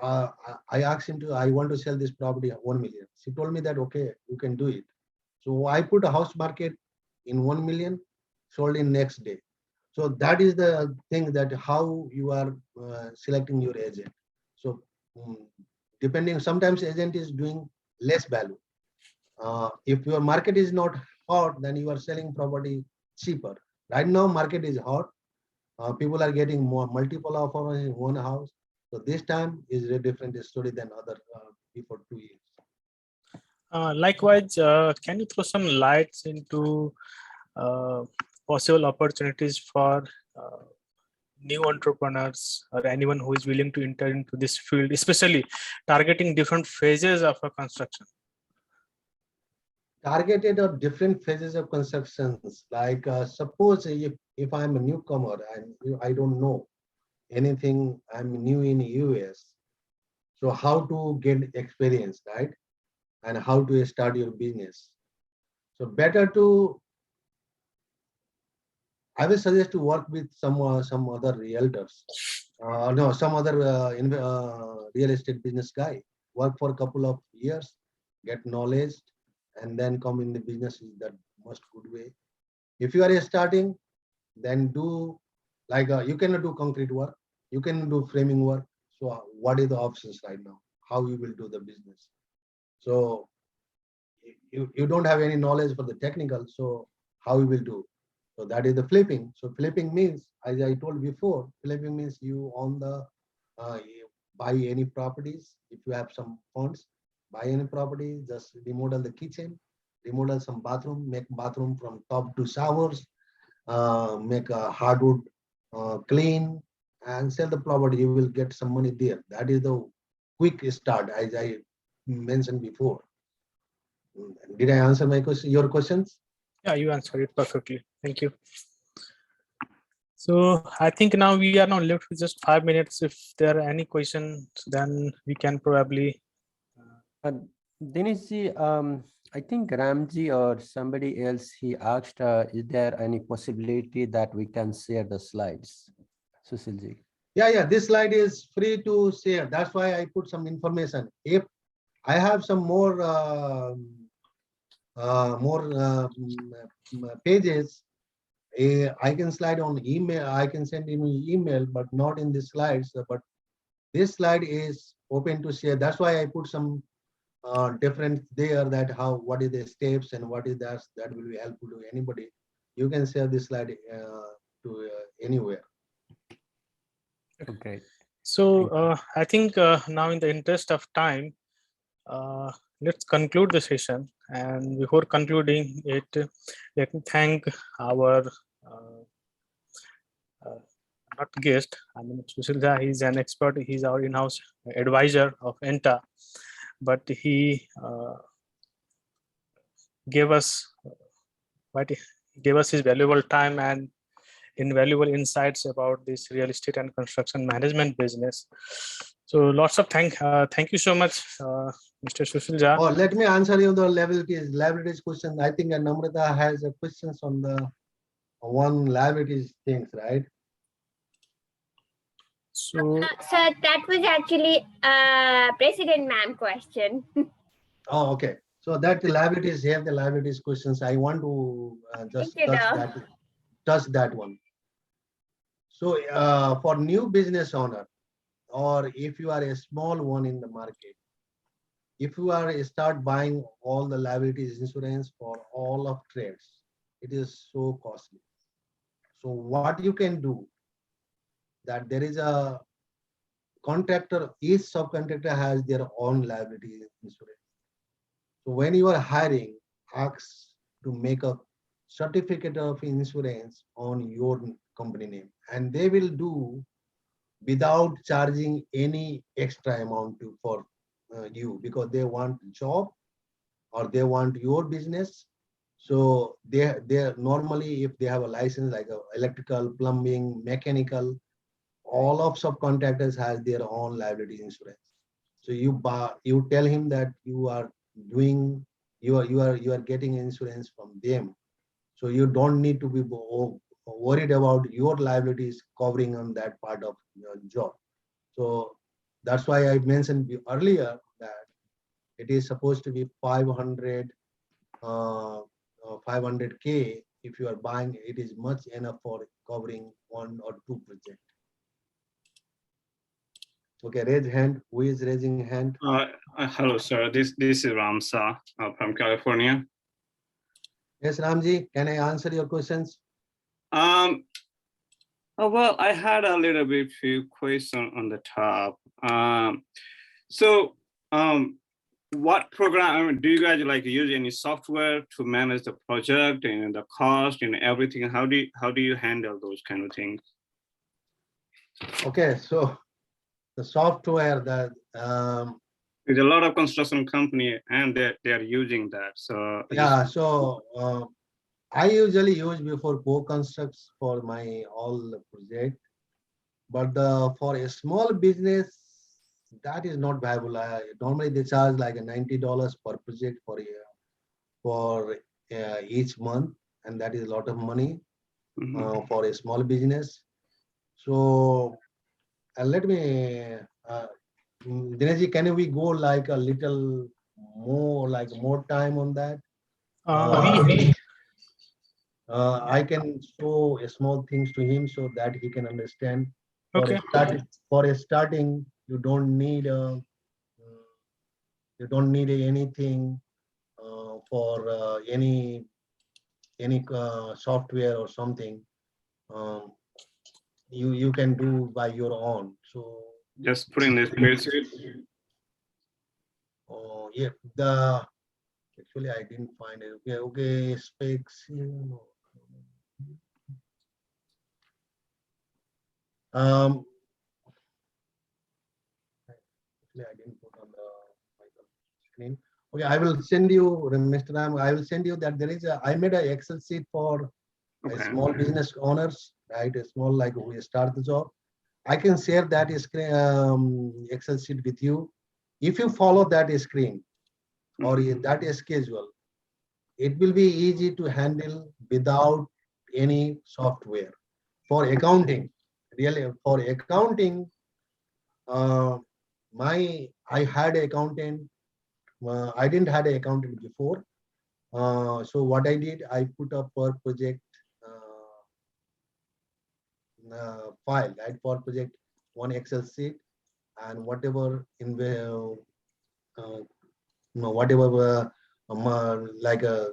I asked him to. I want to sell this property at 1 million. She told me that, okay, you can do it. So I put a house market in 1 million, sold in next day. So that is the thing, that how you are selecting your agent. So depending, sometimes agent is doing less value. If your market is not hot, then you are selling property cheaper. Right now, market is hot. People are getting more multiple offers in one house. So this time is a different story than other before 2 years. Likewise, can you throw some lights into possible opportunities for new entrepreneurs or anyone who is willing to enter into this field, especially targeting different phases of a construction? Targeted or different phases of constructions. Like suppose if I'm a newcomer and I don't know anything, I'm new in US. So how to get experience, right? And how to start your business. So better to, I will suggest to work with some other realtors. No, some other real estate business guy. Work for a couple of years, get knowledge, and then come in the business is the most good way. If you are starting, then do like you cannot do concrete work, you can do framing work. So what is the options right now? How you will do the business? So you don't have any knowledge for the technical, so how you will do? So that is the flipping. So flipping means, as I told before, flipping means you own the you buy any properties. If you have some funds, buy any property, just remodel the kitchen, remodel some bathroom, make bathroom from top to showers, make a hardwood clean, and sell the property. You will get some money there. That is the quick start, as I mentioned before. Did I answer my question? Your questions? Yeah, you answered it perfectly. Thank you. So I think now we are now left with just 5 minutes. If there are any questions, then we can probably. Dineshji, I think Ramji or somebody else, he asked, is there any possibility that we can share the slides? Sushilji. Yeah. This slide is free to share. That's why I put some information. If I have some more pages, I can slide on email. I can send in email, but not in the slides. But this slide is open to share. That's why I put some different there, that what is the steps and what is that will be helpful to anybody. You can share this slide to anywhere. Okay. So I think now, in the interest of time, let's conclude the session. And before concluding it, let me thank our not guest. I mean, Sushil Jha, he's an expert. He's our in-house advisor of ANTA, but he gave us his valuable time and invaluable insights about this real estate and construction management business. So lots of thank you so much, Mr. Sushil Jha. Oh, let me answer you the liabilities question. I think Namrata has a questions on the one liabilities things, right? So, sir, that was actually a President ma'am question. Oh, okay. So that the liabilities, have the liabilities questions. I want to just touch that one. So for new business owner, or if you are a small one in the market, if you are start buying all the liabilities insurance for all of trades, it is so costly. So what you can do, that there is a contractor, each subcontractor has their own liability insurance. So when you are hiring, ask to make a certificate of insurance on your company name, and they will do without charging any extra amount for you, because they want job or they want your business. So they normally, if they have a license like electrical, plumbing, mechanical, all of subcontractors has their own liability insurance. So you tell him that you are getting insurance from them. So you don't need to be worried about your liabilities covering on that part of your job. So that's why I mentioned earlier that it is supposed to be 500K. If you are buying, it is much enough for covering 1 or 2 projects. Okay, raise hand. Who is raising hand? Hello, sir. This is Ramsa from California. Yes, Ramji, can I answer your questions? Well, I had a little bit few questions on the top. What program do you guys like use? Any software to manage the project and the cost and everything? How do you handle those kind of things? Okay, so the software that there's a lot of construction company and they're using that. So yeah, so I usually use before co-constructs for my all project, but for a small business that is not viable. Normally they charge like $90 per project for each month, and that is a lot of money for a small business. So let me, Dinesh, can we go like a little more time on that? I can show small things to him so that he can understand. For Okay. a starting, you don't need anything for any software or something. Um, you can do by your own. So Just put in this spreadsheet. yeah, actually I didn't find it. Okay, specs. Actually I didn't put on the screen. Okay, I will send you, Mr. Ram. I will send you that there is I made an Excel sheet for Okay. small business owners, right? A small like who start the job. I can share that screen, Excel sheet with you. If you follow that screen or that schedule, it will be easy to handle without any software. For accounting, really for accounting, uh, I had an accountant. I didn't had an accountant before. So what I did, I put a per project file, right? For project one Excel sheet, and whatever whatever like a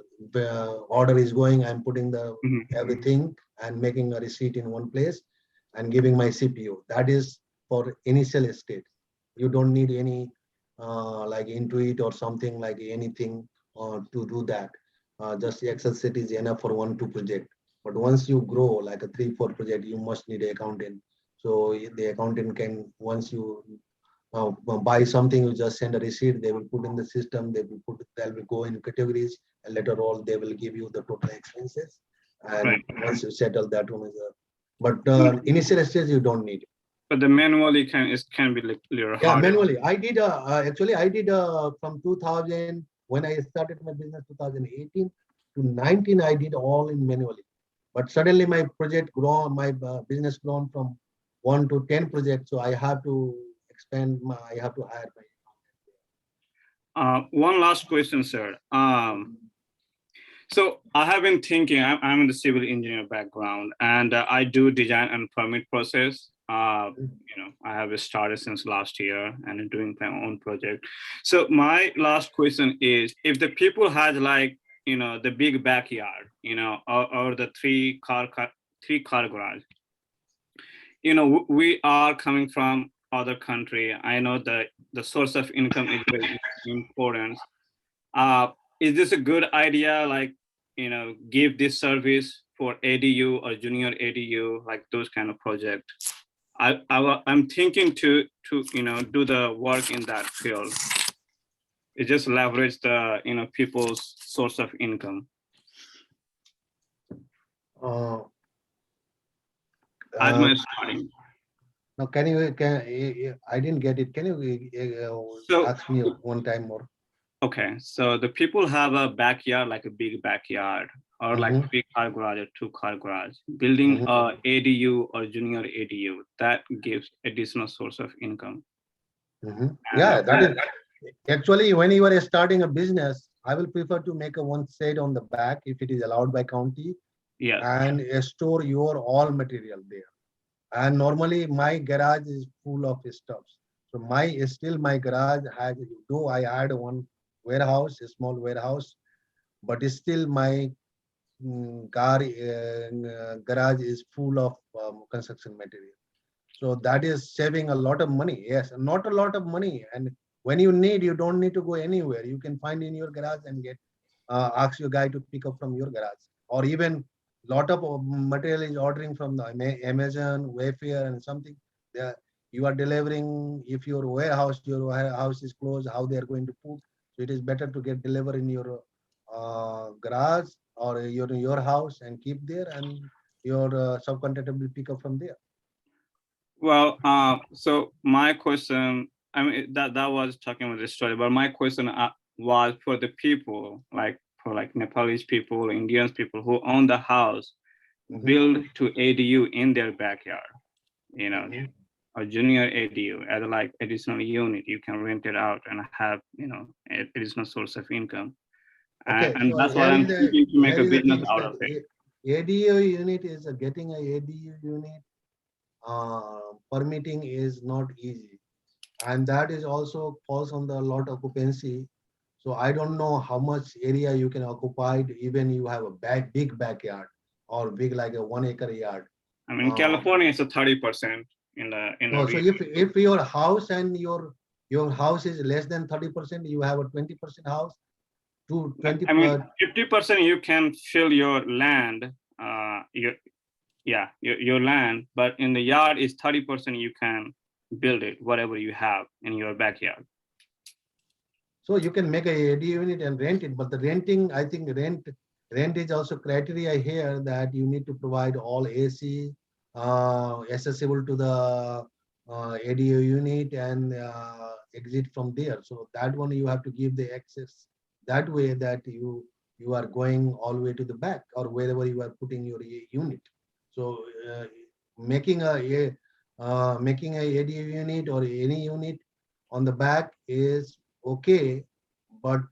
order is going, I'm putting the everything and making a receipt in one place and giving my CPU. That is for initial state. You don't need any like Intuit or something like anything to do that. Just Excel sheet is enough for 1-2 project. But once you grow like a 3-4 project, you must need an accountant. So the accountant can, once you buy something, you just send a receipt, they will put in the system, they will go in categories, and later on they will give you the total expenses. And Right. once you settle that one is but initial stage you don't need it. But the manually can be like little Yeah, hard. manually. I did actually I did from 2000 when I started my business 2018 to 19 I did all in manually. But suddenly my project grown, my business grown from 1 to 10 projects, so I have to expand my, I have to hire my. One last question, sir. So I have been thinking, I'm in the civil engineer background, and I do design and permit process. I have started since last year and doing my own project. So my last question is, if the people had like, the big backyard, or the three car garage, we are coming from other country. I know that the source of income is very important. Is this a good idea? Like, give this service for ADU or junior ADU, like those kind of project. I'm thinking to do the work in that field. It just leverage the people's source of income. As my starting. Now, I didn't get it. Can you ask me one time more? Okay, so the people have a backyard, like a big backyard, or like 3-car garage or 2-car garage. Building a ADU or junior ADU, that gives additional source of income. Yeah, that is actually when you are starting a business, I will prefer to make a one shed on the back if it is allowed by county. Yeah. And store your all material there. And normally my garage is full of stuffs. So my garage has, though I had one warehouse, a small warehouse, but still my garage is full of construction material. So that is saving a lot of money. Yes, not a lot of money. And when you need, you don't need to go anywhere. You can find in your garage and get ask your guy to pick up from your garage. Or even lot of material is ordering from the Amazon, Wayfair, and something. You are delivering. If your warehouse is closed, how they are going to put. So it is better to get delivered in your garage or your house and keep there, and your subcontractor will pick up from there. Well, so my question, I mean, that was talking about the story, but my question was for the people, like for like Nepalese people, Indians people who own the house, build to ADU in their backyard, a junior ADU as like additional unit. You can rent it out and have, additional source of income. Okay, and so that's what I'm thinking to make a business out of it. ADU unit is getting a ADU unit permitting is not easy, and that is also falls on the lot occupancy. So I don't know how much area you can occupy, even you have a big backyard or big like a 1 acre yard. I mean, California is a 30% in the So if your house and your house is less than 30%, you have a 20% house. To 20. I mean, 50% you can fill your land, your land, but in the yard is 30% you can build it, whatever you have in your backyard. So you can make a ADU unit and rent it, but the renting, I think rent is also criteria here that you need to provide all AC accessible to the ADU unit and exit from there. So that one you have to give the access that way that you are going all the way to the back or wherever you are putting your unit. So making a ADU unit or any unit on the back is okay, but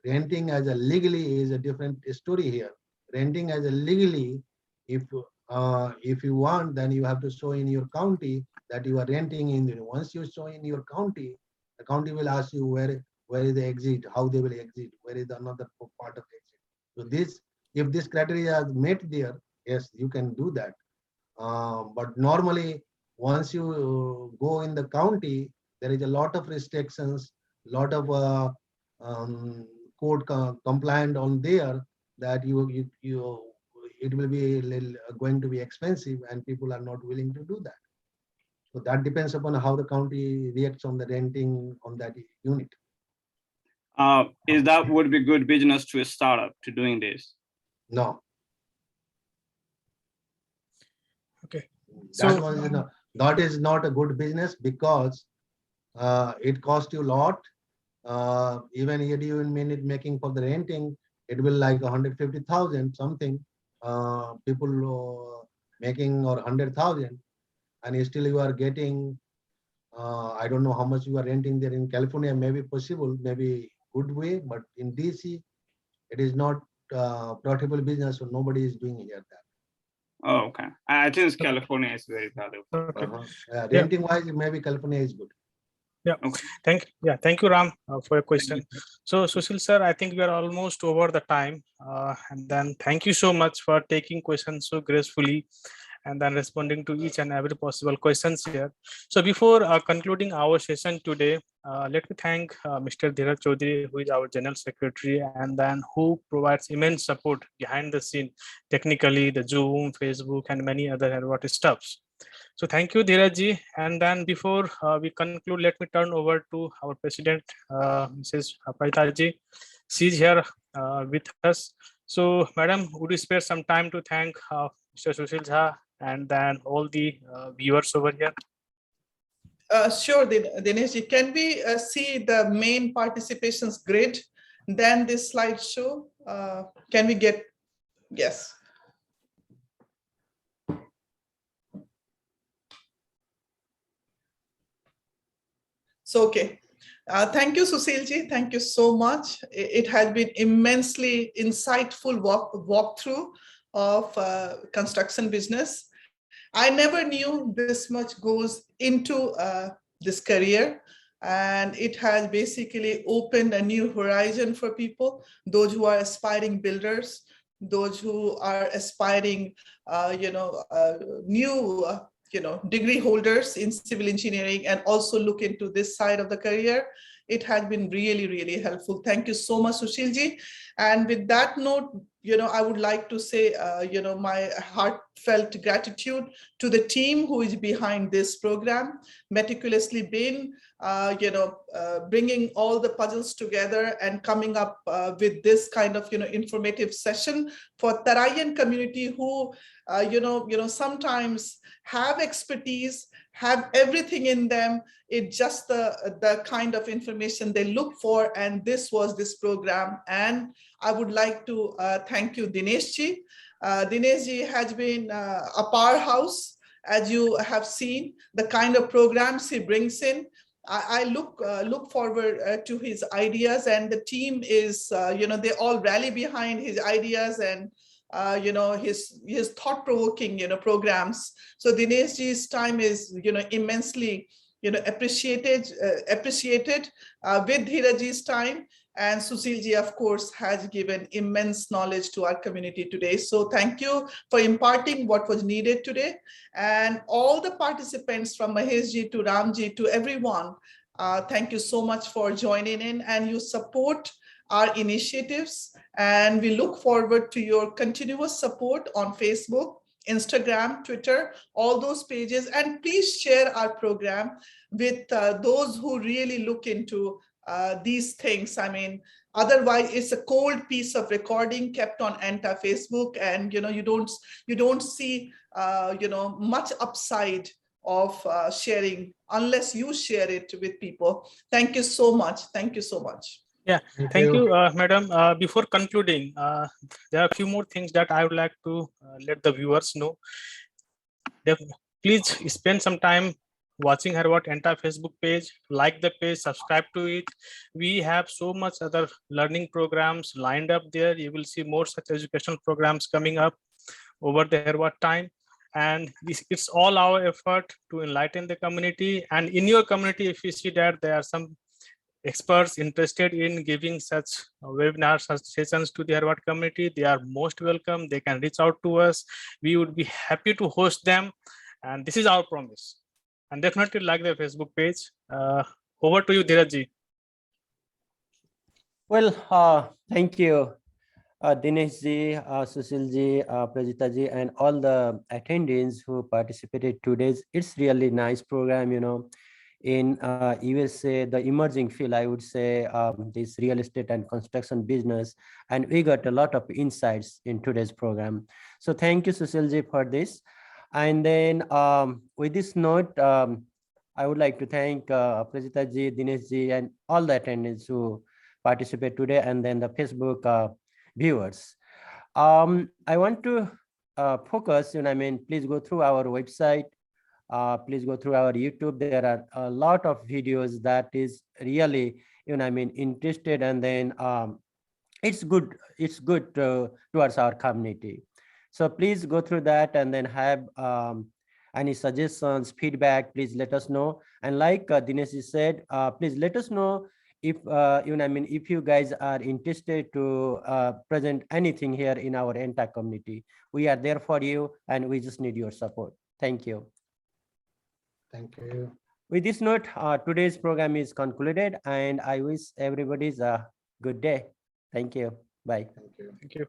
renting as a legally is a different story here. Renting as a legally, if you want, then you have to show in your county that you are renting in. Once you show in your county, the county will ask you where is the exit, how they will exit, where is the another part of exit. So this, if this criteria is met there, yes, you can do that. But normally, once you go in the county, there is a lot of restrictions, lot of code compliant on there that it will be going to be expensive and people are not willing to do that. So that depends upon how the county reacts on the renting on that unit. Is that would be good business to a startup to doing this? No. Okay. That is not a good business because it costs you a lot. Even ADU in minute making for the renting, it will like 150,000 something. People making or 100,000, and still you are getting. I don't know how much you are renting there in California. Maybe possible, maybe good way, but in DC, it is not profitable business, so nobody is doing here that. Oh, okay. I think California is very valuable. Okay. Renting wise, maybe California is good. Yeah. Okay. Thank you, Ram, for your question. So, Sushil sir, I think we are almost over the time, and then thank you so much for taking questions so gracefully, and then responding to each and every possible questions here. So, before concluding our session today, let me thank Mr. Dheeraj Chaudhary, who is our General Secretary, and then who provides immense support behind the scene, technically the Zoom, Facebook, and many other advert stuffs. So thank you, Dheeraj ji. And then before we conclude, let me turn over to our President, Mrs. Paitar ji. She's here with us. So, Madam, would you spare some time to thank Mr. Sushil Jha and then all the viewers over here? Sure, Dinesh ji. Can we see the main participations grid, then this slideshow? Can we get, yes. So, okay. Thank you, Sushil ji. Thank you so much. It has been immensely insightful walkthrough of construction business. I never knew this much goes into this career, and it has basically opened a new horizon for people, those who are aspiring builders, those who are aspiring, new degree holders in civil engineering, and also look into this side of the career. It has been really, really helpful. Thank you so much, Sushil ji. And with that note, I would like to say, my heartfelt gratitude to the team who is behind this program, meticulously been, bringing all the puzzles together and coming up with this kind of, informative session for Tarayan community who, sometimes have expertise, have everything in them. It's just the kind of information they look for, and this was this program. And I would like to thank you, Dinesh ji. Dinesh ji has been a powerhouse, as you have seen, the kind of programs he brings in. I look forward to his ideas, and the team is, they all rally behind his ideas, and his thought-provoking, programs. So Dineshji's time is, immensely, appreciated with Dhirajji's time. And Sushilji, of course, has given immense knowledge to our community today. So thank you for imparting what was needed today. And all the participants from Maheshji to Ramji to everyone, thank you so much for joining in, and you support our initiatives. And we look forward to your continuous support on Facebook, Instagram, Twitter, all those pages. And please share our program with those who really look into these things. I mean, otherwise it's a cold piece of recording kept on ANTA Facebook, and you don't see much upside of sharing unless you share it with people. Thank you so much. Thank you so much. Yeah, thank you, madam. Before concluding, there are a few more things that I would like to let the viewers know. Please spend some time watching her ANTA Facebook page, like the page, subscribe to it. We have so much other learning programs lined up there. You will see more such educational programs coming up over the time. And it's all our effort to enlighten the community. And in your community, if you see that there are some experts interested in giving such webinars, such sessions to the Harvard community, they are most welcome. They can reach out to us. We would be happy to host them. And this is our promise. And definitely like the Facebook page. Over to you, Dhirajji. Well, thank you, Dineshji, Sushilji, Prajitaji, and all the attendees who participated today. It's really nice program, in USA, the emerging field, I would say, this real estate and construction business, and we got a lot of insights in today's program. So thank you, Sushilji, for this. And then with this note, I would like to thank Prajitaji, Dineshji, and all the attendees who participate today, and then the Facebook viewers. I want to focus, please go through our website. Please go through our YouTube. There are a lot of videos that is really, interested, and then it's good towards our community. So please go through that, and then have any suggestions, feedback, please let us know. And like Dinesh said, please let us know if if you guys are interested to present anything here in our ANTA community. We are there for you, and we just need your support. Thank you. Thank you. With this note, today's program is concluded, and I wish everybody's a good day. Thank you. Bye. Thank you. Thank you.